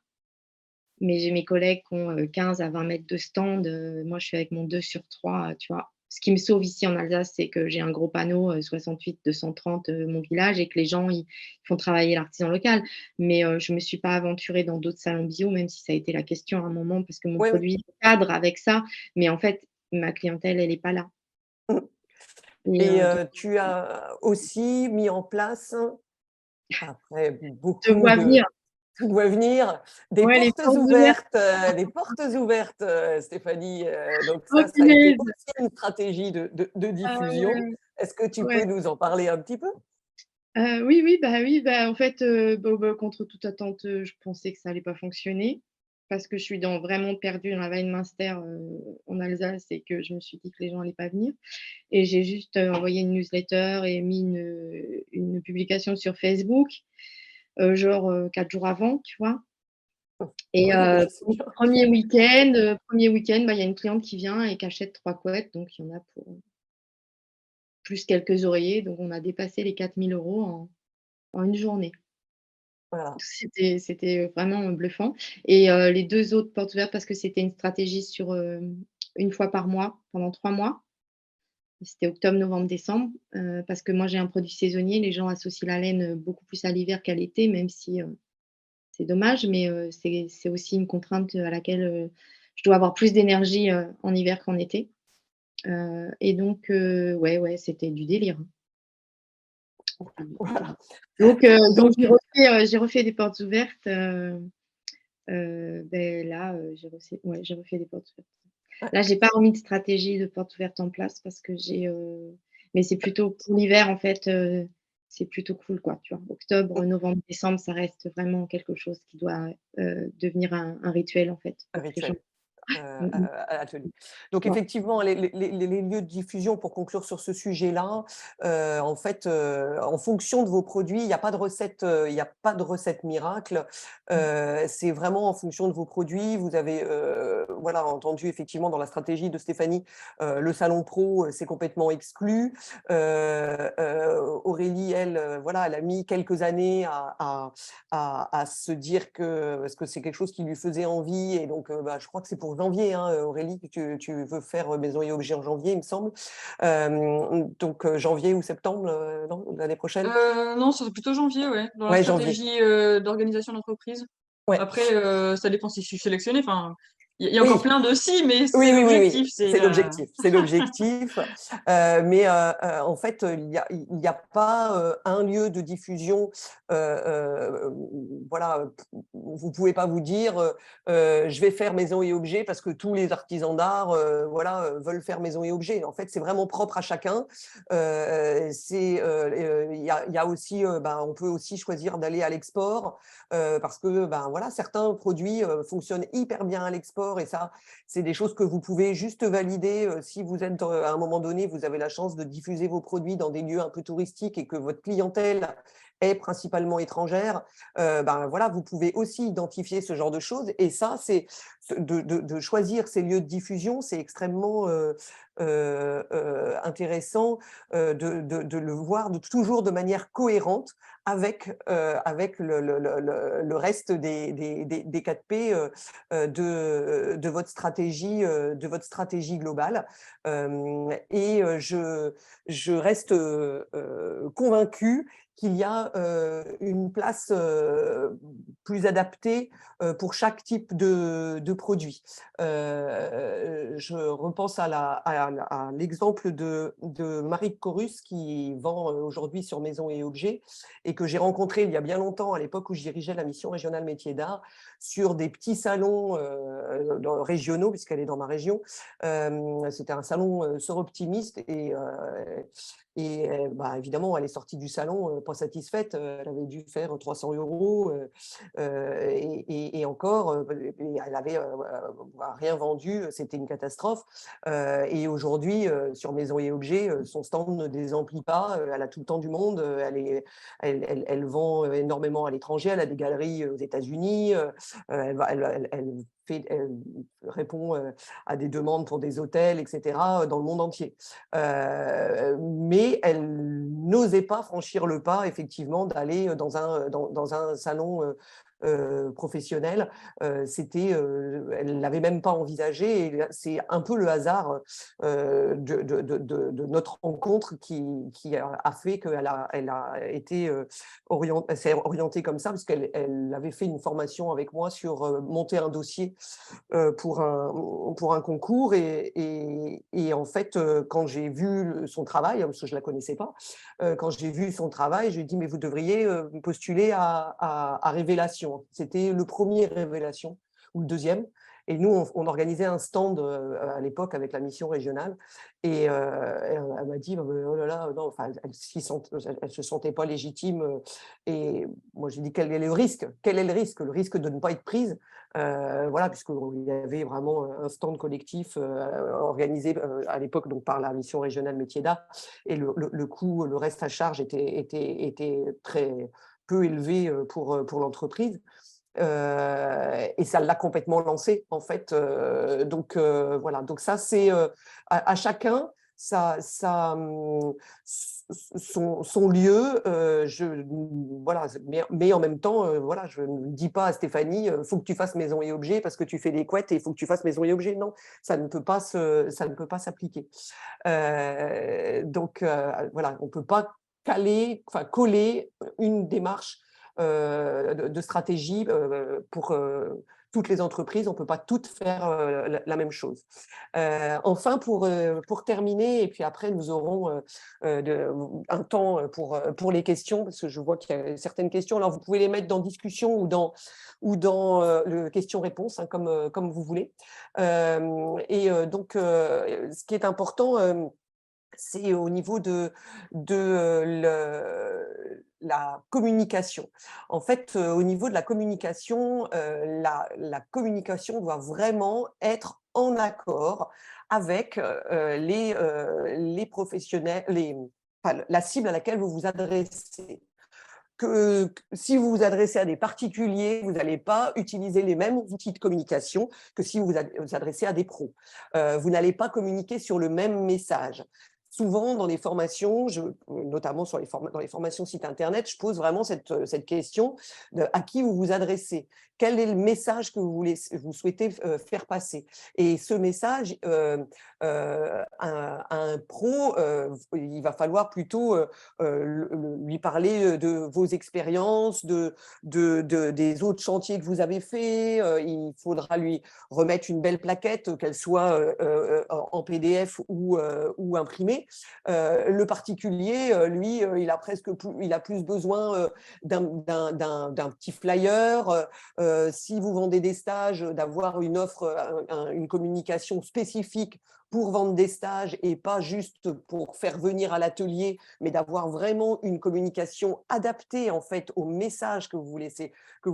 mais j'ai mes collègues qui ont, 15 à 20 mètres de stand, moi je suis avec mon 2 sur 3, tu vois? Ce qui me sauve ici en Alsace, c'est que j'ai un gros panneau, 68 230, mon village et que les gens ils font travailler l'artisan local. Mais, je me suis pas aventurée dans d'autres salons bio, même si ça a été la question à un moment parce que mon Oui, oui. produit cadre avec ça, mais en fait, ma clientèle elle est pas là. Et Et donc tu as aussi mis en place, après je beaucoup vois de venir. tu vois venir, Ouais, les portes ouvertes. des portes ouvertes, Stéphanie, donc Oh ça a été punaise! aussi une stratégie de Ah diffusion. ouais, Est-ce que tu ouais. peux nous en parler un petit peu? Oui, bah, en fait, bah, contre toute attente, je pensais que ça allait pas fonctionner parce que je suis vraiment perdue dans la Weinmünster, en Alsace et que je me suis dit que les gens allaient pas venir et j'ai juste, envoyé une newsletter et mis une publication sur Facebook, genre, 4 jours avant, tu vois? Et Oui, oui, c'est bien. 1er week-end, bah, il y a une cliente qui vient et qui achète 3 couettes, donc il y en a pour plus quelques oreillers, donc on a dépassé les 4 000 € en une journée. Voilà. C'était vraiment bluffant et les 2 autres portes ouvertes parce que c'était une stratégie sur, 1 fois par mois pendant 3 mois. C'était octobre, novembre, décembre, parce que moi j'ai un produit saisonnier. Les gens associent la laine, beaucoup plus à l'hiver qu'à l'été, même si, c'est dommage, mais c'est aussi une contrainte, à laquelle, je dois avoir plus d'énergie, en hiver qu'en été, et donc ouais, ouais, c'était du délire, hein. C'était du délire. Voilà. Donc Donc j'ai refait des portes ouvertes, beh, là, j'ai refait des portes ouvertes. ouais, Là, j'ai pas remis de stratégie de porte ouverte en place parce que mais c'est plutôt pour l'hiver, en fait, c'est plutôt cool, quoi, tu vois? Octobre, novembre, décembre, ça reste vraiment quelque chose qui doit, devenir un rituel, en fait, un pour que les gens rituel. mmh mh. À l'atelier. Donc Ouais. effectivement, les lieux de diffusion, pour conclure sur ce sujet-là, en fait, en fonction de vos produits, il y a pas de recette, il y a pas de recette miracle. Mmh. C'est vraiment en fonction de vos produits. Vous avez, voilà, entendu effectivement dans la stratégie de Stéphanie, le salon pro, c'est complètement exclu. Aurélie, elle, voilà, elle a mis quelques années à se dire que parce que c'est quelque chose qui lui faisait envie et donc bah, je crois que c'est pour janvier, hein, Aurélie, que tu veux faire, Maison et objets en janvier, il me semble. Donc janvier ou septembre, non, l'année prochaine? Non, ça serait plutôt janvier, ouais, dans la Ouais, janvier. stratégie, d'organisation d'entreprise. Ouais. Après, ça dépend si je suis sélectionnée, enfin, il y a encore Oui. plein de «si», mais Oui, c'est oui, oui, oui, l'objectif, c'est, c'est l'objectif, c'est l'objectif. Mais en fait, il y a pas, un lieu de diffusion, voilà, vous pouvez pas vous dire, «Je vais faire maison et objets» parce que tous les artisans d'art, voilà, veulent faire maison et objets. En fait, c'est vraiment propre à chacun. Il y a aussi, ben, on peut aussi choisir d'aller à l'export, parce que, ben, voilà, certains produits, fonctionnent hyper bien à l'export et ça, c'est des choses que vous pouvez juste valider, si vous êtes, à un moment donné, vous avez la chance de diffuser vos produits dans des lieux un peu touristiques et que votre clientèle est principalement étrangère, ben, voilà, vous pouvez aussi identifier ce genre de choses et ça, c'est de choisir ces lieux de diffusion, c'est extrêmement, intéressant, de le voir toujours de manière cohérente avec le reste des 4 P, de votre stratégie globale. Et je reste, convaincue qu'il y a, une place, plus adaptée, pour chaque type de produit. Je repense à l'exemple de Marie Corus qui vend, aujourd'hui sur Maison et Objets et que j'ai rencontré il y a bien longtemps, à l'époque où je dirigeais la mission régionale métiers d'art, sur des petits salons, régionaux, puisqu'elle est dans ma région. C'était un salon, Soroptimiste et bah, évidemment, elle est sortie du salon, pas satisfaite, elle avait dû faire 300 €, et encore, et elle avait, rien vendu, c'était une catastrophe. Et aujourd'hui, sur Maison et Objets, son stand ne désemplit pas, elle a tout le temps du monde, elle vend, énormément à l'étranger, elle a des galeries, aux États-Unis, elle répond, à des demandes pour des hôtels et cetera, dans le monde entier. Mais elle n'osait pas franchir le pas effectivement d'aller, dans un salon, professionnelle, elle l'avait même pas envisagé et c'est un peu le hasard de notre rencontre qui a fait qu'elle a été elle s'est orientée comme ça parce qu'elle avait fait une formation avec moi sur monter un dossier pour un concours et en fait, quand j'ai vu son travail, parce que je ne la connaissais pas, quand j'ai vu son travail, je lui ai dit: «Mais vous devriez postuler à Révélation». C'était le premier Révélation ou le deuxième. Et nous, on organisait un stand à l'époque avec la mission régionale et elle m'a dit: «Oh là là, non», enfin, elle se sentait pas légitime, et moi, j'ai dit: «Quel est le risque? Quel est le risque? Le risque de ne pas être prise». Voilà, puisqu'il y avait vraiment un stand collectif organisé à l'époque donc par la mission régionale métiers d'art et le coût, le reste à charge était très peu élevé pour l'entreprise. Et ça l'a complètement lancé en fait. Donc voilà, donc ça c'est à chacun son lieu. Voilà, mais en même temps, voilà, je ne dis pas à Stéphanie, faut que tu fasses maison et objet parce que tu fais des couettes et il faut que tu fasses maison et objet. Non, ça ne peut pas s'appliquer. Donc voilà, on ne peut pas coller une démarche de stratégie pour toutes les entreprises. On ne peut pas toutes faire la même chose. Enfin, pour terminer, et puis après, nous aurons un temps pour les questions, parce que je vois qu'il y a certaines questions. Alors, vous pouvez les mettre dans discussion ou dans le question-réponse, hein, comme vous voulez. Donc, ce qui est important, c'est au niveau de la communication. En fait, au niveau de la communication, la communication doit vraiment être en accord avec les professionnels, la cible à laquelle vous vous adressez. Si vous vous adressez à des particuliers, vous n'allez pas utiliser les mêmes outils de communication que si vous vous adressez à des pros. Vous n'allez pas communiquer sur le même message. Souvent, dans les formations, notamment dans les formations site internet, je pose vraiment cette question à qui vous vous adressez. Quel est le message que vous souhaitez faire passer? Et ce message, à un pro, il va falloir plutôt lui parler de vos expériences, des autres chantiers que vous avez faits. Il faudra lui remettre une belle plaquette, qu'elle soit en PDF ou imprimée. Le particulier, lui, il a plus besoin d'un petit flyer. Si vous vendez des stages, d'avoir une offre, une communication spécifique pour vendre des stages et pas juste pour faire venir à l'atelier, mais d'avoir vraiment une communication adaptée en fait au message que vous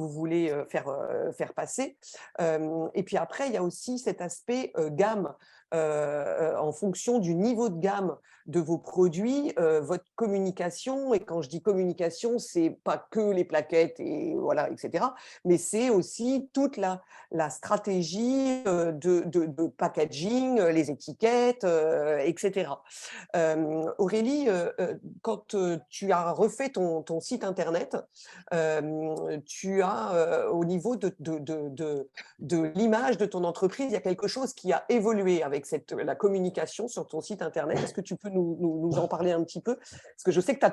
voulez faire passer. Et puis après, il y a aussi cet aspect gamme. En fonction du niveau de gamme de vos produits, votre communication, et quand je dis communication, c'est pas que les plaquettes et voilà, etc., mais c'est aussi toute la stratégie de packaging, les étiquettes, etc. Aurélie, quand tu as refait ton site internet, tu as au niveau de l'image de ton entreprise, il y a quelque chose qui a évolué avec la communication sur ton site internet. Est-ce que tu peux nous en parler un petit peu? Parce que je sais que tu as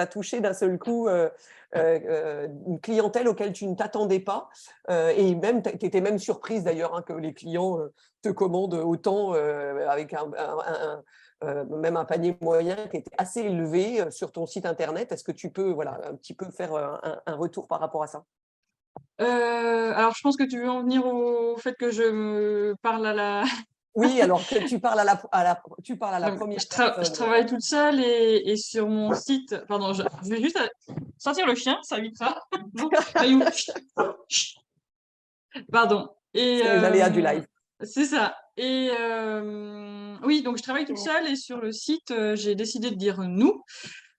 touché d'un seul coup une clientèle auquel tu ne t'attendais pas. Et même, tu étais même surprise d'ailleurs que les clients te commandent autant avec même un panier moyen qui était assez élevé sur ton site internet. Est-ce que tu peux un petit peu faire un retour par rapport à ça? Alors je pense que tu veux en venir au fait que je me parle à la Oui, alors que tu parles à la donc première je personne. travaille toute seule et sur mon site pardon, je vais juste sortir le chien, ça évitera. Non, Caillou, chut, chut. Pardon et C'est les aléas du live. c'est ça et oui, donc je travaille toute seule et sur le site, j'ai décidé de dire «nous».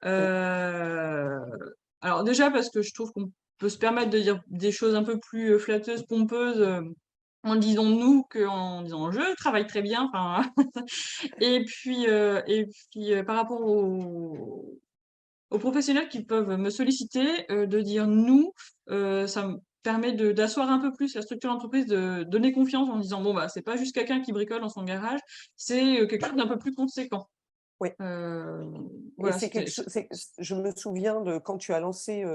Oui. Heu, alors déjà parce que je trouve qu'on peut se permettre de dire des choses un peu plus, flatteuses, pompeuses, en disant «nous» qu'en disant «je travaille très bien», enfin et puis, par rapport aux professionnels qui peuvent me solliciter, de dire: «Nous», ça me permet d'asseoir un peu plus la structure d'entreprise, de donner confiance en disant: «Bon, bah, c'est pas juste quelqu'un qui bricole dans son garage, c'est, quelque chose d'un peu plus conséquent». Oui. Et Voilà, c'est quelque c'était chose, je me souviens de quand tu as lancé,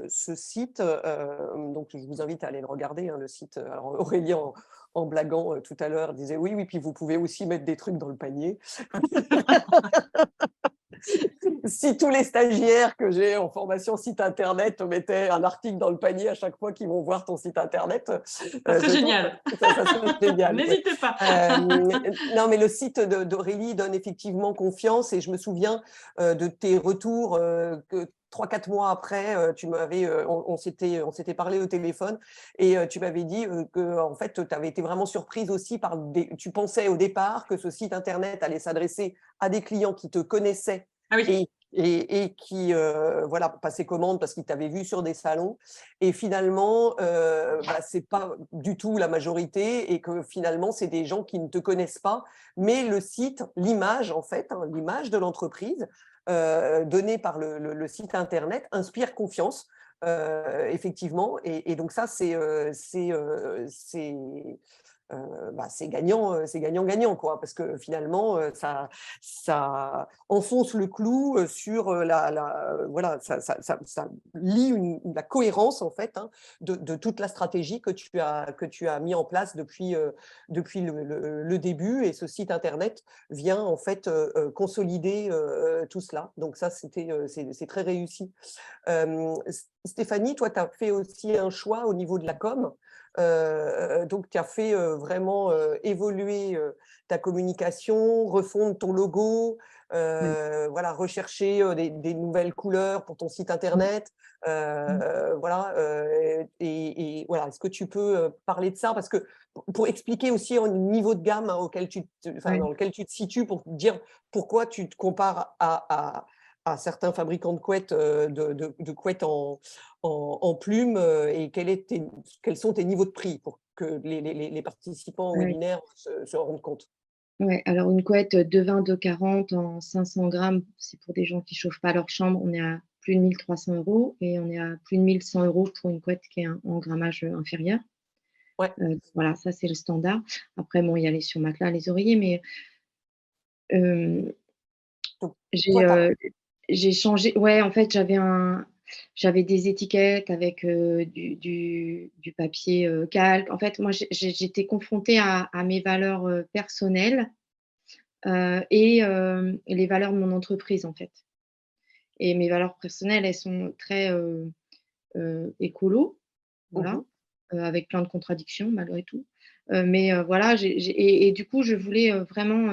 ce site, donc je vous invite à aller le regarder, hein, le site. Alors Aurélie en blaguant, tout à l'heure disait: «Oui, oui, puis vous pouvez aussi mettre des trucs dans le panier». Si tous les stagiaires que j'ai en formation site internet mettaient un article dans le panier à chaque fois qu'ils vont voir ton site internet, ça serait je pense génial. que ça serait génial, ouais. N'hésitez pas. Non, mais le site d'Aurélie donne effectivement confiance et je me souviens, de tes retours, que 3-4 mois après, tu m'avais, on s'était parlé au téléphone et tu m'avais dit, qu'en fait, tu avais été vraiment surprise aussi par des tu pensais au départ que ce site internet allait s'adresser à des clients qui te connaissaient Ah oui, et qui, voilà, passaient commande parce qu'ils t'avaient vu sur des salons et finalement, bah, c'est pas du tout la majorité et que finalement, c'est des gens qui ne te connaissent pas, mais le site, l'image en fait, hein, l'image de l'entreprise, donnée par le site internet inspire confiance, effectivement et donc ça, bah, c'est gagnant, c'est gagnant-gagnant, quoi. Parce que finalement, ça enfonce le clou, sur, voilà, ça lie la cohérence, en fait, hein, de toute la stratégie que tu as mis en place depuis le début et ce site internet vient, en fait, consolider, tout cela. Donc ça, c'est très réussi. Stéphanie, toi, tu as fait aussi un choix au niveau de la com. Donc tu as fait, vraiment, évoluer, ta communication, refondre ton logo, Ouais. voilà, rechercher, des nouvelles couleurs pour ton site internet. Mmh. Voilà, et voilà, est-ce que tu peux, parler de ça? Parce que pour expliquer aussi au niveau de gamme, hein, Ouais. dans lequel tu te situes, pour dire pourquoi tu te compares à certains fabricants de couettes, de couettes en plumes, et quels sont tes niveaux de prix pour que les participants au Ouais. webinaire se rendent compte? Ouais, alors une couette, 2,20-2,40 en 500 grammes, c'est pour des gens qui chauffent pas leur chambre, on est à plus de 1 300 € et on est à plus de 1 100 € pour une couette qui est en grammage, inférieur. Ouais, Voilà, ça c'est le standard. Après bon, il y a les surmatelas, les oreillers, mais, hem, donc j'ai, toi, tu as j'ai changé, ouais, en fait, j'avais des étiquettes avec, du papier, calque. En fait, moi, j'étais confrontée à mes valeurs, personnelles, et les valeurs de mon entreprise, en fait. Et mes valeurs personnelles, elles sont très, écolo, mmh voilà, avec plein de contradictions malgré tout. Mais voilà, et du coup, je voulais, vraiment,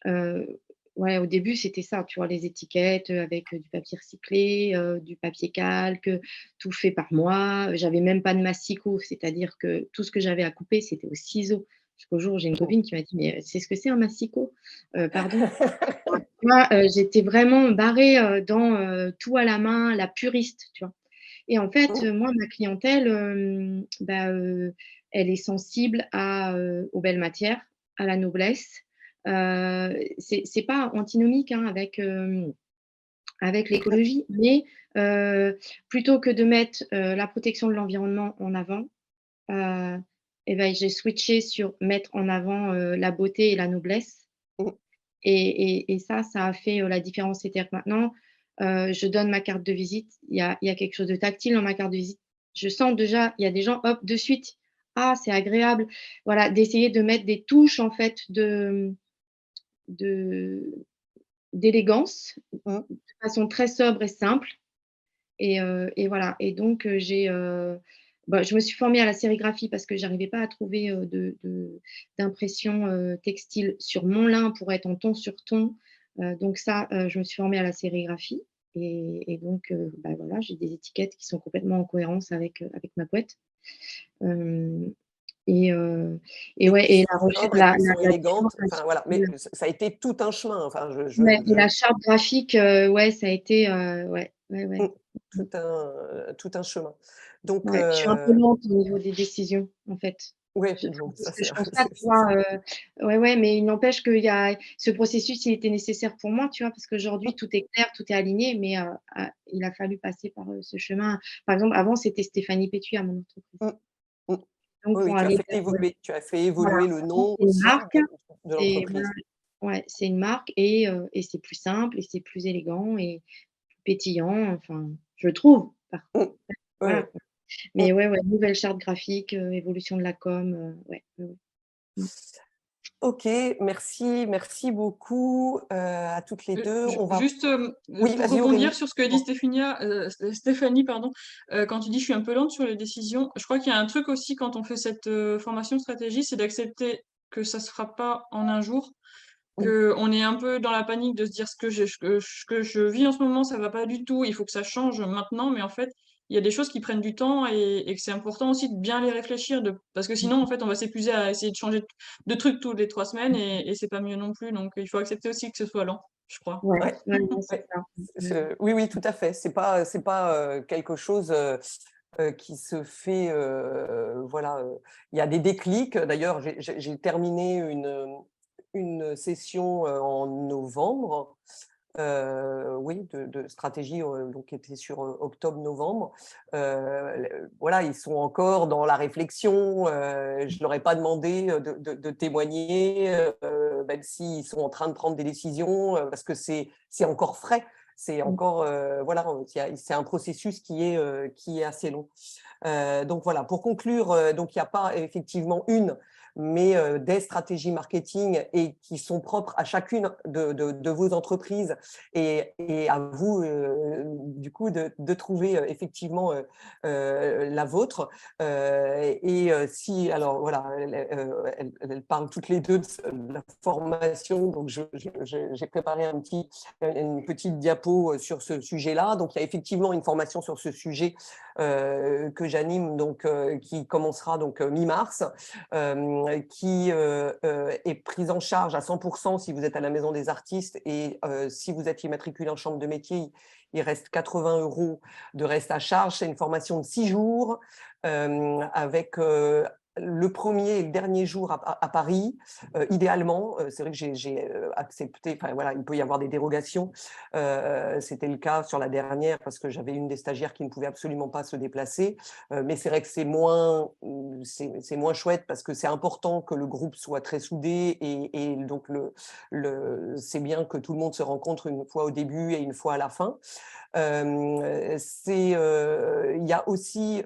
heu, ouais, au début, c'était ça, tu vois? Les étiquettes, avec, du papier recyclé, du papier calque, tout fait par moi. J'avais même pas de massicot, c'est-à-dire que tout ce que j'avais à couper, c'était au ciseau. Jusqu'au jour où j'ai une mh. copine qui m'a dit: «Mais, c'est ce que c'est un massicot?» «Pardon?» Moi, j'étais vraiment barrée, dans, tout à la main, la puriste, tu vois? Et en fait, Mmh. moi, ma clientèle, bah, elle est sensible aux belles matières, à la noblesse. C'est pas antinomique, hein, avec l'écologie, mais plutôt que de mettre, la protection de l'environnement en avant, heu et ben, j'ai switché sur mettre en avant, la beauté et la noblesse. Mmh. Et ça a fait, la différence. C'est-à-dire que maintenant, je donne ma carte de visite, il y a quelque chose de tactile dans ma carte de visite. Je sens déjà, il y a des gens, hop, de suite: «Ah, c'est agréable». Voilà, d'essayer de mettre des touches, en fait, de d'élégance, Mmh. de façon très sobre et simple. Et voilà, et donc bah, je me suis formée à la sérigraphie parce que j'arrivais pas à trouver, d'impression, textile sur mon lin pour être en ton sur ton. Donc ça, je me suis formée à la sérigraphie, et donc bah, voilà, j'ai des étiquettes qui sont complètement en cohérence avec ma couette. Hem et heu et Et ouais, qui et sont la reche sobres et la qui la sont la différence élégantes, enfin voilà, mais ça a été tout un chemin, enfin ouais, et la charte graphique, ouais, ça a été, ouais, ouais, mmh, ouais. Mmh. tout un chemin. Donc Ouais, je suis un peu lente au niveau des décisions, en fait. Ouais, Enfin, bon, c'est ce ça que c'est je constate, tu vois? Ouais, mais il n'empêche qu'il y a ce processus, il était nécessaire pour moi, tu vois? Parce qu'aujourd'hui, tout est clair, tout est aligné, mais il a fallu passer par, ce chemin. Par exemple, avant, c'était Stéphanie Pétuit à mon entreprise. Mmh, mmh. Donc Oui, oui, pour aller vers, tu as fait voilà, évoluer le maintenant nom c'est une aussi marque, de c'est voilà, l'entreprise. ouais, c'est une marque et c'est plus simple et c'est plus élégant et plus pétillant, enfin, je trouve. Mmh. Ouais, Voilà, ouais. quoi. Mmh. Mais ouais, nouvelle charte graphique, évolution de la com, ouais, ouais, ouais. Mmh. OK, merci beaucoup, à toutes les 2. On va Juste, oui, pour vas-y rebondir Aurélie. sur ce que dit Bon. Stéphanie, pardon, quand tu dis: «Je suis un peu lente sur les décisions», je crois qu'il y a un truc aussi quand on fait cette, formation stratégie, c'est d'accepter que ça se fera pas en un jour, Oui, qu'on est un peu dans la panique de se dire: Ce que je vis en ce moment, ça va pas du tout, il faut que ça change maintenant», mais en fait, il y a des choses qui prennent du temps et que c'est important aussi de bien les réfléchir, parce que sinon, en fait, on va s'épuiser à essayer de changer de trucs toutes les 3 semaines et c'est pas mieux non plus, donc il faut accepter aussi que ce soit lent, je crois. Ouais, ouais, ouais, ouais, c'est ouais. ça. Oui, oui, tout à fait. C'est pas, quelque chose, qui se fait, voilà, il y a des déclics. D'ailleurs, j'ai terminé une session, en novembre, oui, de stratégie, donc qui était sur, octobre-novembre. Voilà, ils sont encore dans la réflexion, je leur ai pas demandé, de témoigner, même s'ils sont en train de prendre des décisions, parce que c'est encore frais. C'est Mmh. encore, voilà, c'est un processus qui est assez long. Donc voilà, pour conclure, donc il n'y a pas effectivement une, mais des stratégies marketing et qui sont propres à chacune de vos entreprises et à vous, du coup, de trouver effectivement la vôtre. Si, alors voilà, elles parlent toutes les deux de la formation, donc j'ai préparé une petite diapo sur ce sujet-là. Donc il y a effectivement une formation sur ce sujet que j'anime, donc qui commencera donc mi-mars, qui est prise en charge à 100% si vous êtes à la Maison des Artistes et si vous êtes immatriculé en chambre de métier, il reste 80 € de reste à charge. C'est une formation de 6 jours avec le premier et le dernier jour à Paris, idéalement. C'est vrai que j'ai accepté, enfin voilà, il peut y avoir des dérogations. C'était le cas sur la dernière parce que j'avais une des stagiaires qui ne pouvait absolument pas se déplacer. Mais c'est vrai que c'est moins chouette parce que c'est important que le groupe soit très soudé et donc c'est bien que tout le monde se rencontre une fois au début et une fois à la fin. Il y a aussi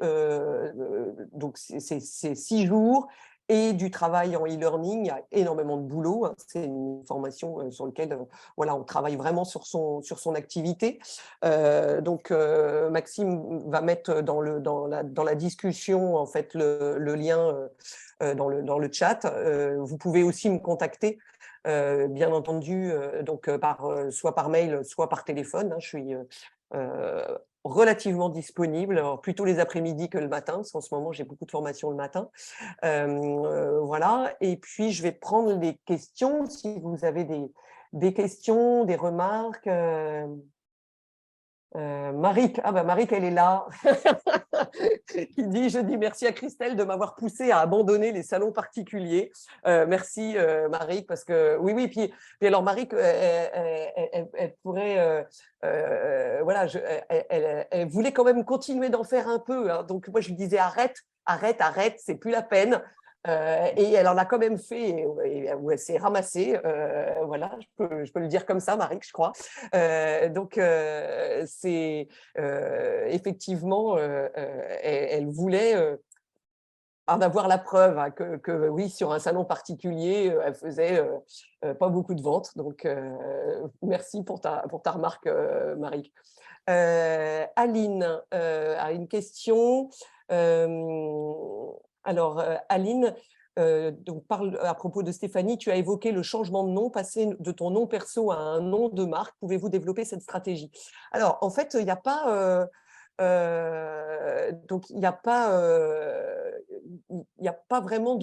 donc c'est 6 jours et du travail en e-learning. Il y a énormément de boulot, hein. C'est une formation sur laquelle voilà, on travaille vraiment sur son activité. Donc Maxime va mettre dans la discussion en fait le lien dans le chat. Vous pouvez aussi me contacter. Bien entendu, donc soit par mail, soit par téléphone, hein. Je suis relativement disponible, alors plutôt les après-midi que le matin, parce qu'en ce moment j'ai beaucoup de formations le matin. Voilà, et puis je vais prendre les questions, si vous avez des questions, des remarques. Maric, ah bah Maric, elle est là. Qui dit: «Je dis merci à Christelle de m'avoir poussé à abandonner les salons particuliers». Merci, Maric, parce que oui, oui, puis alors Maric, elle pourrait, voilà, elle voulait quand même continuer d'en faire un peu, hein. Donc moi, je lui disais: «Arrête, arrête, arrête, c'est plus la peine». Et elle en a quand même fait où elle s'est ramassée, voilà, je peux le dire comme ça, Maric, je crois. Donc c'est effectivement, elle voulait en avoir la preuve, hein, que oui, sur un salon particulier, elle faisait pas beaucoup de ventes. Donc merci pour ta remarque, Marie. Aline a une question. Alors, Aline, donc parle à propos de Stéphanie, tu as évoqué le changement de nom, passer de ton nom perso à un nom de marque. Pouvez-vous développer cette stratégie? Alors, en fait, il n'y a pas, donc il y a pas vraiment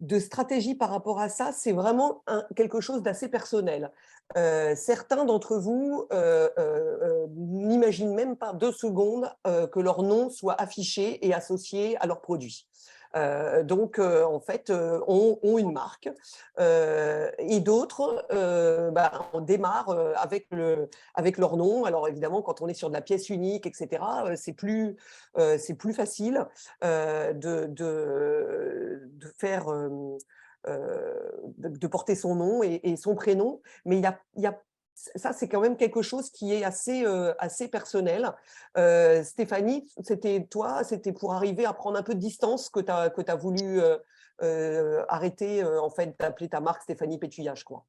de stratégie par rapport à ça, c'est vraiment quelque chose d'assez personnel. Certains d'entre vous n'imaginent même pas 2 secondes que leur nom soit affiché et associé à leur produit. Donc, en fait, ont une marque. Et d'autres, on démarre avec leur nom. Alors, évidemment, quand on est sur de la pièce unique, etc., c'est plus facile de faire, de porter son nom et son prénom. Mais il y a ça, c'est quand même quelque chose qui est assez personnel. Stéphanie, c'était pour arriver à prendre un peu de distance que tu as voulu arrêter en fait d'appeler ta marque Stéphanie Pétuya, je crois.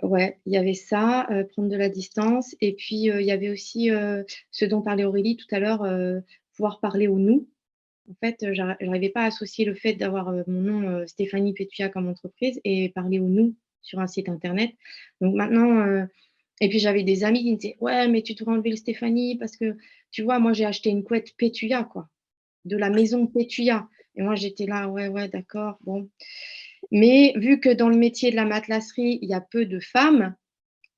Ouais, il y avait ça, prendre de la distance et puis, il y avait aussi, ce dont parlait Aurélie tout à l'heure, pouvoir parler au «nous». En fait, j'arrivais pas à associer le fait d'avoir, mon nom, Stéphanie Pétuya comme entreprise et parler au «nous» sur un site internet. Donc maintenant, et puis j'avais des amis qui me disaient: «Ouais, mais tu devrais enlever le Stéphanie parce que» tu vois, moi j'ai acheté une couette Pétuya quoi, de la maison Pétuya et moi j'étais là: «Ouais, ouais, d'accord, bon». Mais vu que dans le métier de la matelasserie, il y a peu de femmes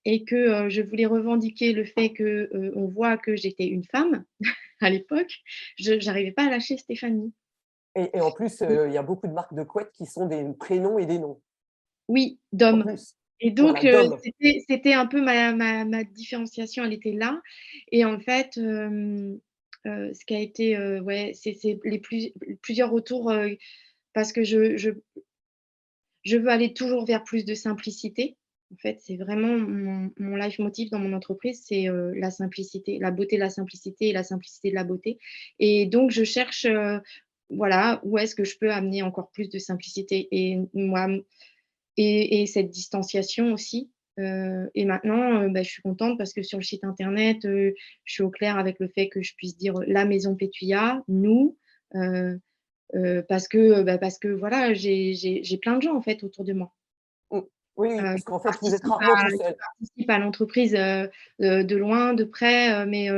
et que, je voulais revendiquer le fait que, on voit que j'étais une femme à l'époque, je j'arrivais pas à lâcher Stéphanie. Et en plus, Mmh. il y a beaucoup de marques de couettes qui sont des prénoms et des noms, Oui, en d'hommes plus. et Voilà, donc d'hommes. c'était un peu ma différenciation, elle était là et en fait, ce qui a été, ouais, c'est plusieurs retours, parce que je veux aller toujours vers plus de simplicité. En fait, c'est vraiment mon leitmotiv dans mon entreprise, c'est, la simplicité, la beauté de la simplicité et la simplicité de la beauté et donc je cherche, voilà, où est-ce que je peux amener encore plus de simplicité et moi et cette distanciation aussi, et maintenant, je suis contente parce que sur le site internet, je suis au clair avec le fait que je puisse dire, «La maison Pétuya», «nous», heu parce que voilà, j'ai plein de gens en fait autour de moi, Mmh. Oui, oui, puisqu'en fait, vous êtes rarement tout qui seul. participent à l'entreprise, de loin, de près, mais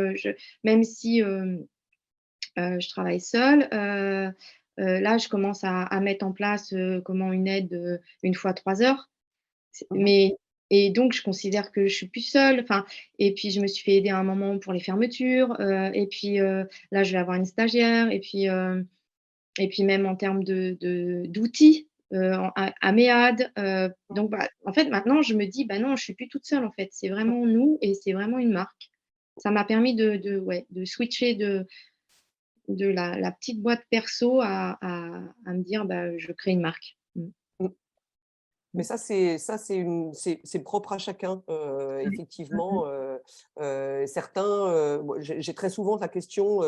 même si, je travaille seule, là je commence à mettre en place, comment une aide, 1 fois 3 heures. Mmh. Mais et donc je considère que je suis plus seule, enfin et puis je me suis fait aider à un moment pour les fermetures, et puis, là je vais avoir une stagiaire et puis même en termes d'outils, en Améade, donc en fait, maintenant je me dis: «Bah non, je suis plus toute seule en fait, c'est vraiment nous et c'est vraiment une marque». Ça m'a permis ouais, de switcher de la petite boîte perso à me dire: «Bah, je crée une marque». Mmh. Mmh. Mais Mmh. c'est propre à chacun, Ouais. Mmh mh. effectivement, certains, moi j'ai très souvent la question,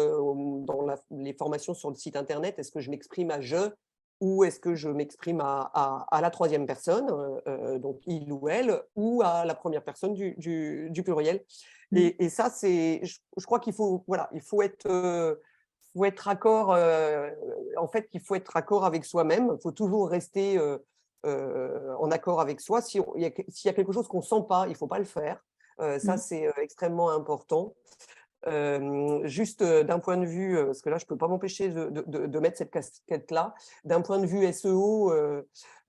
dans les formations sur le site internet: «Est-ce que je m'exprime à je ou est-ce que je m'exprime à la troisième personne, donc il ou elle, ou à la première personne du pluriel?» Mmh. Et ça, je crois qu'il faut, voilà, faut être raccord, en fait, il faut être raccord avec soi-même. Il faut toujours rester, en accord avec soi. S'il y a quelque chose qu'on ne sent pas, il ne faut pas le faire. Ça, Mmh. c'est extrêmement important. Juste d'un point de vue, parce que là, je ne peux pas m'empêcher de mettre cette casquette-là, d'un point de vue SEO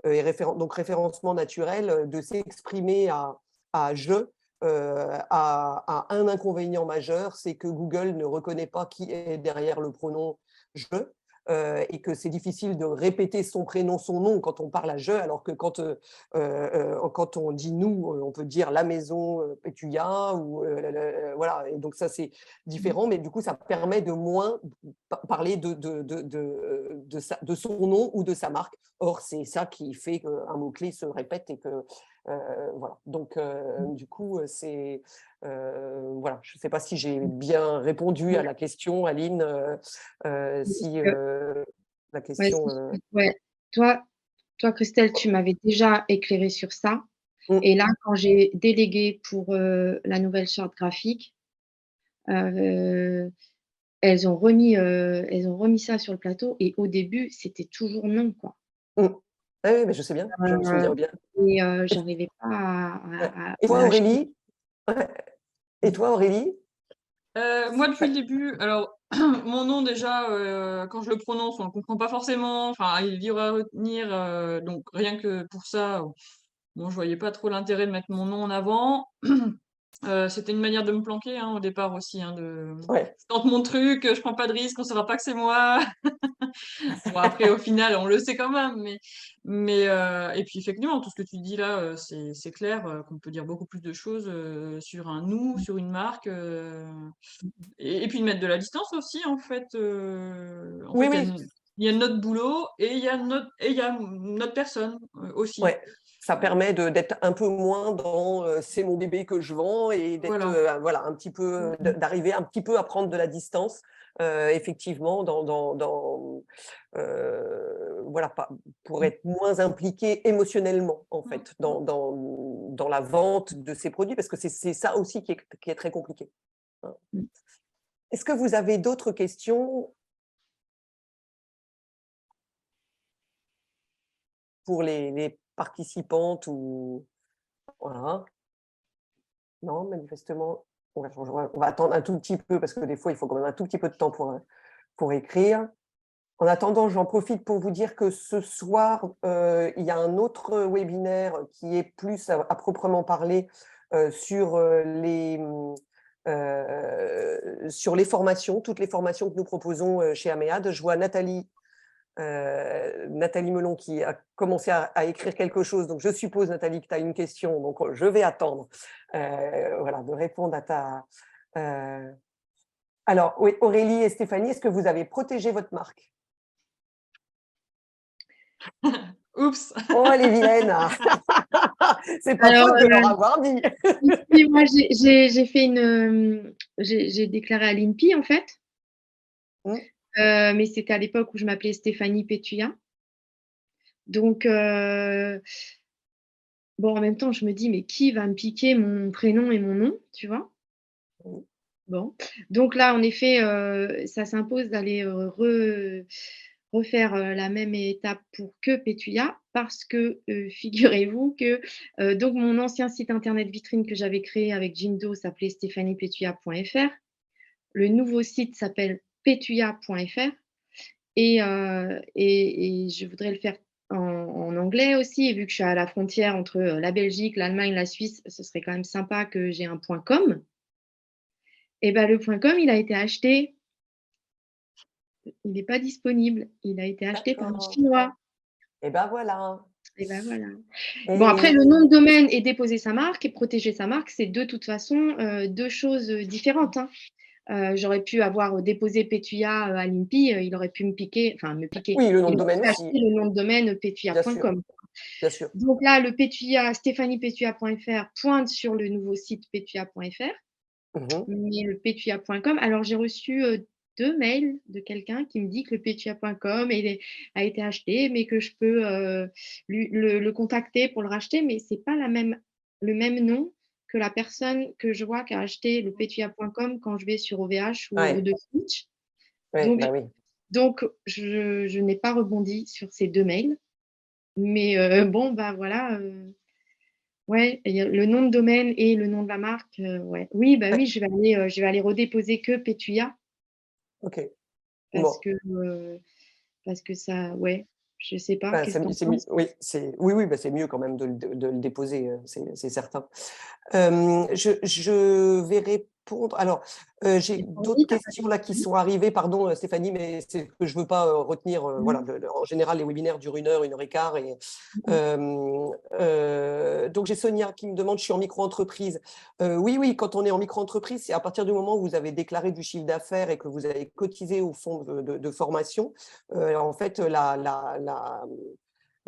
et donc référencement naturel, de s'exprimer à je, a un inconvénient majeur, c'est que Google ne reconnaît pas qui est derrière le pronom je. Et que c'est difficile de répéter son prénom, son nom quand on parle à je, alors que quand on dit nous, on peut dire la maison Pétuya ou voilà. Et donc ça c'est Mmh. différent, mais du coup ça permet de moins parler de son nom ou de sa marque. Or c'est ça qui fait qu'un mot clé se répète et que voilà. Donc Mmh. du coup voilà. Je ne sais pas si j'ai bien répondu à la question, Aline. Si la Ouais, question, ouais. Toi Christelle, tu m'avais déjà éclairée sur ça mmh, et là, quand j'ai délégué pour, la nouvelle charte graphique, heu, elles ont remis ça sur le plateau et au début, c'était toujours non, quoi. mmh. Ah oui, mais je sais bien, je me Heu souviens bien. et Et j'arrivais pas ouais. Et à toi lâcher. Aurélie? Ouais. Et Mmh. toi Aurélie? Moi, depuis le Ouais. début, alors mon nom déjà, quand je le prononce, on le comprend pas forcément. Enfin, il est dur à retenir, donc rien que pour ça, bon, je voyais pas trop l'intérêt de mettre mon nom en avant. C'était une manière de me planquer, hein, au départ aussi, hein, de Ouais. je tente mon truc, je prends pas de risque, on saura pas que c'est moi. Bon après au final, on le sait quand même, mais et puis effectivement, tout ce que tu dis là, c'est clair, qu'on peut dire beaucoup plus de choses, sur un nous, sur une marque, et puis de mettre de la distance aussi en Oui, fait, oui, il y a notre boulot et il y a notre personne, aussi. ouais. Ça permet d'être un peu moins dans c'est mon bébé que je vends et d'être Voilà. voilà, un petit peu, d'arriver un petit peu à prendre de la distance, effectivement, voilà, pour être moins impliqué émotionnellement, en fait, dans la vente de ces produits, parce que c'est ça aussi qui est très compliqué, hein. Mmh. Est-ce que vous avez d'autres questions pour les participantes ou voilà? Non, manifestement, on va attendre un tout petit peu parce que des fois, il faut quand même un tout petit peu de temps pour écrire. En attendant, j'en profite pour vous dire que ce soir, il y a un autre webinaire qui est plus à proprement parler sur sur les formations, toutes les formations que nous proposons chez Améade. Je vois Nathalie Melon qui a commencé à écrire quelque chose. Donc, je suppose, Nathalie, que tu as une question. Donc, je vais attendre voilà, de répondre à ta… Alors, oui, Aurélie et Stéphanie, est-ce que vous avez protégé votre marque? Oups! Oh, les vilaines. C'est pas Alors, faute de leur avoir dit. oui, moi, j'ai fait j'ai déclaré à l'INPI, en fait. Mm. Mais c'était à l'époque où je m'appelais Stéphanie Pétuya. Donc, bon, en même temps, je me dis, mais qui va me piquer mon prénom et mon nom, tu vois? Mm. Bon, donc là, en effet, ça s'impose d'aller, refaire, la même étape pour que Pétuya parce que, figurez-vous que, donc mon ancien site internet vitrine que j'avais créé avec Jindo s'appelait stéphaniepétuya.fr. Le nouveau site s'appelle pétuya.fr et je voudrais le faire en anglais aussi et vu que je suis à la frontière entre, la Belgique, l'Allemagne, la Suisse, ce serait quand même sympa que j'ai un .com. Et bah, le .com, il a été acheté, il n'est pas disponible. Il a été acheté par un D'accord. Chinois Et ben voilà. et bah, voilà. Bon après Et le nom de domaine et déposer sa marque et protéger sa marque, c'est de toute façon, 2 choses, différentes, hein. J'aurais pu avoir déposé Pétuya, à l'INPI, il aurait pu me piquer. oui, le nom de Il aurait domaine pu acheter aussi, le nom de domaine bien sûr, pétuya.com. bien sûr. Donc là, le Pétuya, stéphaniepétuya.fr pointe sur le nouveau site pétuya.fr. Mhm. Mais le pétuya.com, alors j'ai reçu 2 mails de quelqu'un qui me dit que le pétuya.com a été acheté, mais que je peux le contacter pour le racheter, mais c'est pas le même nom que la personne que je vois qui a acheté le pétuya.com quand je vais sur OVH ou Ouais, de Switch. ouais, Donc, bah oui. je n'ai pas rebondi sur ces 2 mails, mais bon, bah voilà. Ouais, il y a le nom de domaine et le nom de la marque, ouais. Oui, bah Ouais, oui, je vais aller redéposer que Pétuya ok. parce Bon. que, parce que ça ouais, je sais pas, Bah, qu'est-ce que tu en c'est penses? oui, oui, bah, c'est mieux quand même de le déposer, c'est certain. Je vais répondre. Alors, j'ai d'autres Stéphanie, tu as pas questions là qui sont arrivées. Pardon, Stéphanie, mais c'est que je veux pas retenir. Voilà, en général, les webinaires durent 1 heure et quart. Donc, j'ai Sonia qui me demande, je suis en micro-entreprise. Oui, oui, quand on est en micro-entreprise, c'est à partir du moment où vous avez déclaré du chiffre d'affaires et que vous avez cotisé au fonds de formation. En fait, la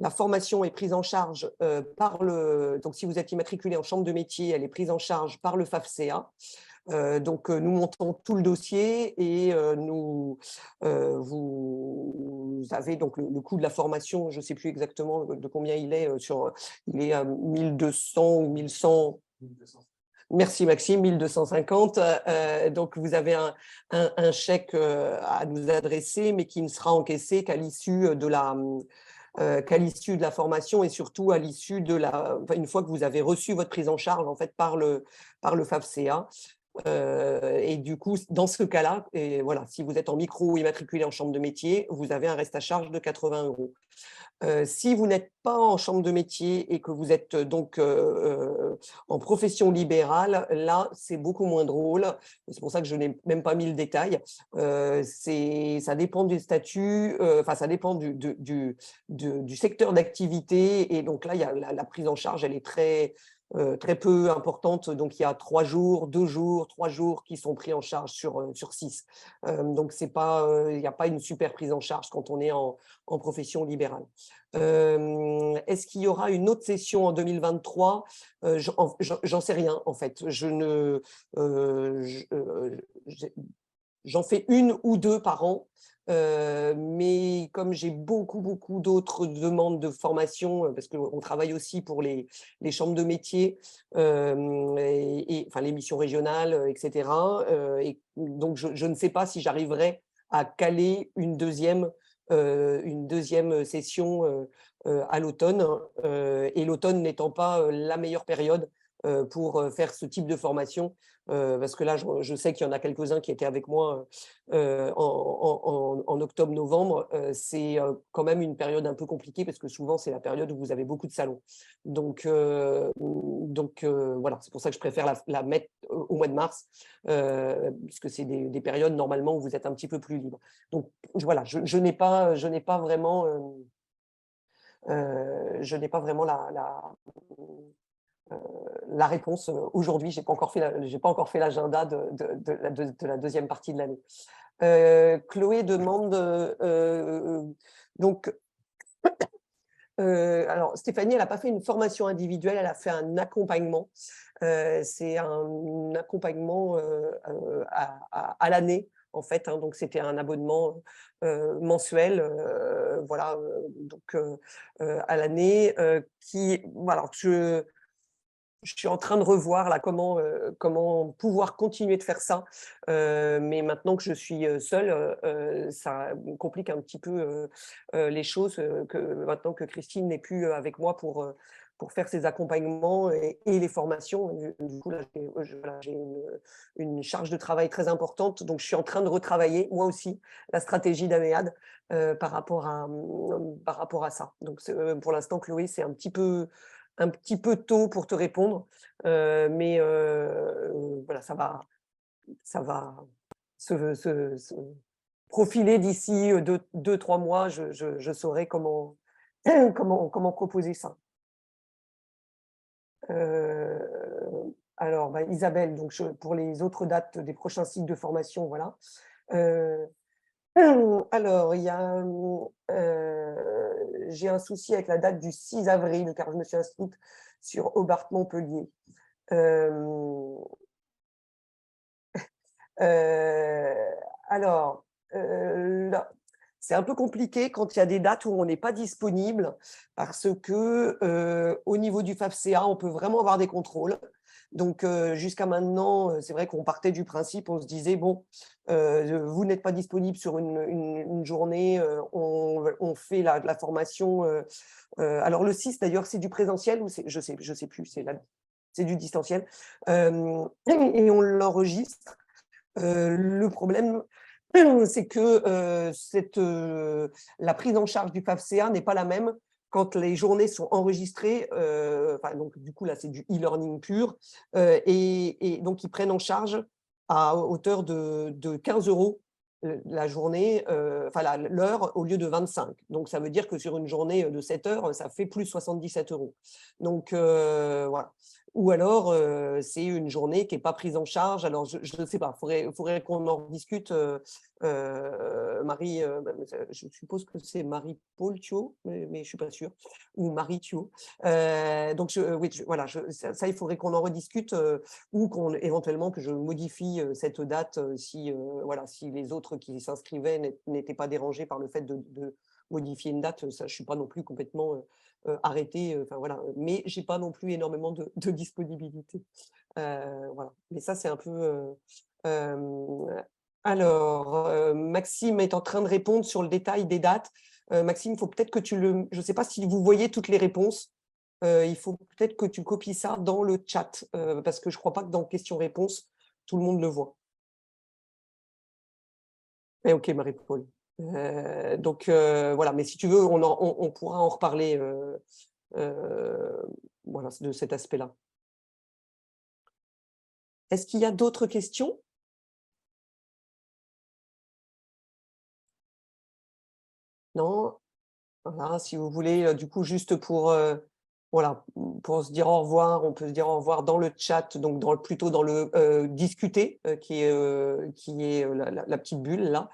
formation est prise en charge par le… Donc, si vous êtes immatriculé en chambre de métier, elle est prise en charge par le FAFSEA. Donc, nous montons tout le dossier et vous avez donc le coût de la formation, je ne sais plus exactement de combien il est, il est à 1200 ou 1100. Merci Maxime, 1250. Donc, vous avez un chèque à nous adresser, mais qui ne sera encaissé qu'à l'issue de la formation et surtout à l'issue une fois que vous avez reçu votre prise en charge en fait par le FAFSEA. Et du coup, dans ce cas-là, et voilà, si vous êtes en micro ou immatriculé en chambre de métier, vous avez un reste à charge de 80 €. Si vous n'êtes pas en chambre de métier et que vous êtes donc en profession libérale, là, c'est beaucoup moins drôle. C'est pour ça que je n'ai même pas mis le détail. Ça dépend du statut, enfin, ça dépend du secteur d'activité. Et donc là, il y a la prise en charge, elle est très peu importante. Donc, il y a 3 jours, 2 jours, 3 jours qui sont pris en charge sur 6. Donc, il n'y a pas une super prise en charge quand on est en profession libérale. Est-ce qu'il y aura une autre session en 2023 ? J'en sais rien, en fait. J'en fais 1 ou 2 par an, mais comme j'ai beaucoup d'autres demandes de formation, parce qu'on travaille aussi pour les chambres de métiers, enfin les missions régionales, etc. Et donc je ne sais pas si j'arriverai à caler une deuxième session à l'automne, et l'automne n'étant pas la meilleure période pour faire ce type de formation, parce que là, je sais qu'il y en a quelques-uns qui étaient avec moi en octobre-novembre. C'est quand même une période un peu compliquée, parce que souvent, c'est la période où vous avez beaucoup de salons. Donc voilà, c'est pour ça que je préfère la mettre au mois de mars, puisque c'est des périodes normalement où vous êtes un petit peu plus libre. Donc voilà, je n'ai pas vraiment la réponse aujourd'hui. J'ai pas encore fait l'agenda de la deuxième partie de l'année. Chloé demande donc alors Stéphanie, elle n'a pas fait une formation individuelle, elle a fait un accompagnement. C'est un accompagnement à l'année, en fait, hein. Donc c'était un abonnement mensuel, voilà, donc à l'année, qui voilà, je suis en train de revoir là comment pouvoir continuer de faire ça, mais maintenant que je suis seule, ça me complique un petit peu les choses, que maintenant que Christine n'est plus avec moi pour faire ses accompagnements et les formations. Du coup, là, j'ai une charge de travail très importante, donc je suis en train de retravailler, moi aussi, la stratégie d'Améade par rapport à ça. Donc, pour l'instant, Chloé, c'est un petit peu tôt pour te répondre, mais voilà, ça va se profiler d'ici 2-3 mois. Je saurai comment proposer ça. Alors, Isabelle, donc pour les autres dates des prochains cycles de formation, voilà. Alors, j'ai un souci avec la date du 6 avril, car je me suis inscrite sur Hobart-Montpellier. Alors, là, c'est un peu compliqué quand il y a des dates où on n'est pas disponible, parce que au niveau du FAFSA, on peut vraiment avoir des contrôles. Donc, jusqu'à maintenant, c'est vrai qu'on partait du principe, on se disait, bon, vous n'êtes pas disponible sur une journée, on fait la formation. Alors, le 6, d'ailleurs, c'est du présentiel ou je sais plus, c'est du distanciel. Et on l'enregistre. Le problème, c'est que la prise en charge du FAFSA n'est pas la même quand les journées sont enregistrées. Donc, du coup, là, c'est du e-learning pur. Et donc, ils prennent en charge à hauteur de 15 € la journée, l'heure, au lieu de 25. Donc, ça veut dire que sur une journée de 7 heures, ça fait plus 77 €. Donc, voilà. Ou alors, c'est une journée qui n'est pas prise en charge. Alors, je ne sais pas, il faudrait qu'on en discute. Marie, je suppose que c'est Marie-Paul Thio, mais je ne suis pas sûre, ou Marie Thio. Donc, oui, voilà, ça, il faudrait qu'on en rediscute, ou éventuellement que je modifie cette date si les autres qui s'inscrivaient n'étaient pas dérangés par le fait de modifier une date. Ça, je ne suis pas non plus complètement arrêtée, voilà. Mais je n'ai pas non plus énormément de disponibilité. Voilà. Mais ça, c'est un peu… Alors, Maxime est en train de répondre sur le détail des dates. Maxime, il faut peut-être que je ne sais pas si vous voyez toutes les réponses. Il faut peut-être que tu copies ça dans le chat, parce que je ne crois pas que dans questions-réponses, tout le monde le voit. Et ok, Marie-Paul. Donc voilà, mais si tu veux, on pourra en reparler voilà, de cet aspect-là. Est-ce qu'il y a d'autres questions? Non? Voilà, si vous voulez, du coup, juste pour, voilà, pour se dire au revoir, on peut se dire au revoir dans le chat, donc plutôt dans le discuter, qui est la petite bulle là.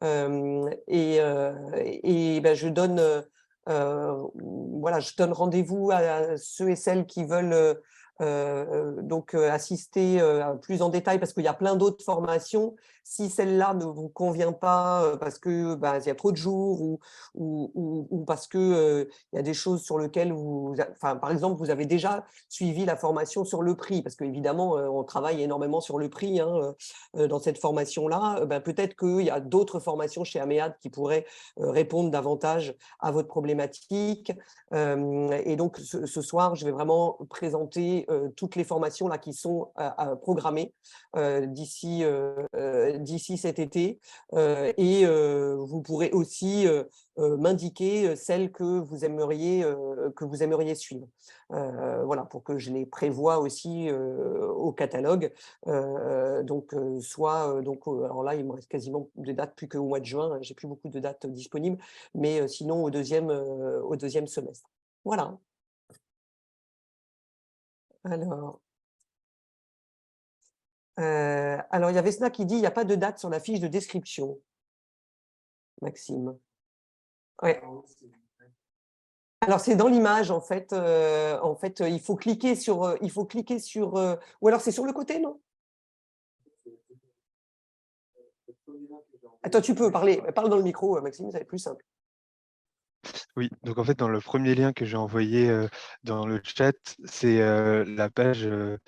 Ben, je donne, voilà, je donne rendez-vous à ceux et celles qui veulent donc assister plus en détail, parce qu'il y a plein d'autres formations. Si celle-là ne vous convient pas parce que ben, il y a trop de jours ou parce que il y a des choses sur lesquelles enfin, par exemple, vous avez déjà suivi la formation sur le prix, parce qu'évidemment, on travaille énormément sur le prix hein, dans cette formation-là. Ben, peut-être qu'il y a d'autres formations chez Améad qui pourraient répondre davantage à votre problématique. Et donc, ce soir, je vais vraiment présenter toutes les formations là, qui sont programmées d'ici cet été. Et vous pourrez aussi m'indiquer celles que vous aimeriez suivre. Voilà, pour que je les prévoie aussi au catalogue. Donc, alors là, il me reste quasiment des dates plus qu'au mois de juin. J'ai plus beaucoup de dates disponibles, mais sinon au deuxième semestre. Voilà. Alors, il y a Vesna qui dit il n'y a pas de date sur la fiche de description. Maxime. Ouais. Alors, c'est dans l'image, en fait. Il faut cliquer sur. Ou alors, c'est sur le côté, non? Attends, tu peux parler. Parle dans le micro, Maxime, ça va être plus simple. Oui, donc en fait, dans le premier lien que j'ai envoyé dans le chat, c'est la page de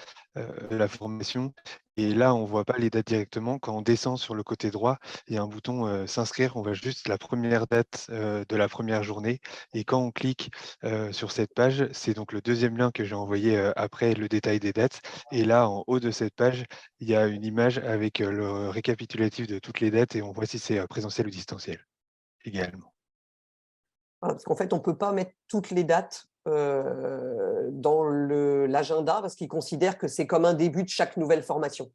la formation. Et là, on ne voit pas les dates directement. Quand on descend sur le côté droit, il y a un bouton s'inscrire. On voit juste la première date de la première journée. Et quand on clique sur cette page, c'est donc le deuxième lien que j'ai envoyé après le détail des dates. Et là, en haut de cette page, il y a une image avec le récapitulatif de toutes les dates et on voit si c'est présentiel ou distanciel également. Voilà, parce qu'en fait, on ne peut pas mettre toutes les dates dans l'agenda parce qu'ils considèrent que c'est comme un début de chaque nouvelle formation.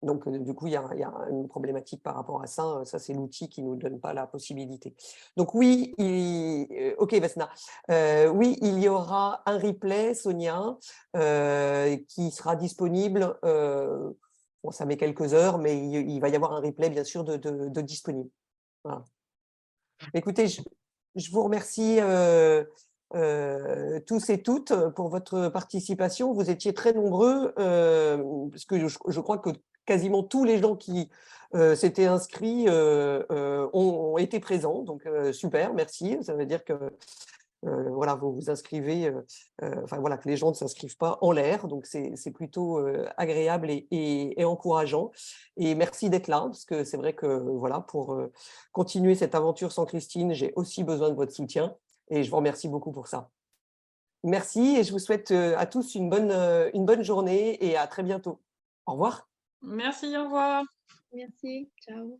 Donc, du coup, il y a une problématique par rapport à ça. Ça, c'est l'outil qui ne nous donne pas la possibilité. Donc, oui, OK, Vesna. Oui, il y aura un replay, Sonia, qui sera disponible. Bon, ça met quelques heures, mais il va y avoir un replay, bien sûr, de disponible. Voilà. Écoutez, je vous remercie tous et toutes pour votre participation. Vous étiez très nombreux, parce que je crois que quasiment tous les gens qui s'étaient inscrits ont été présents. Donc, super, merci. Ça veut dire que voilà, vous vous inscrivez, enfin voilà, que les gens ne s'inscrivent pas en l'air. Donc, c'est plutôt agréable et encourageant. Et merci d'être là, parce que c'est vrai que voilà, pour continuer cette aventure sans Christine, j'ai aussi besoin de votre soutien. Et je vous remercie beaucoup pour ça. Merci et je vous souhaite à tous une bonne journée et à très bientôt. Au revoir. Merci, au revoir. Merci, ciao.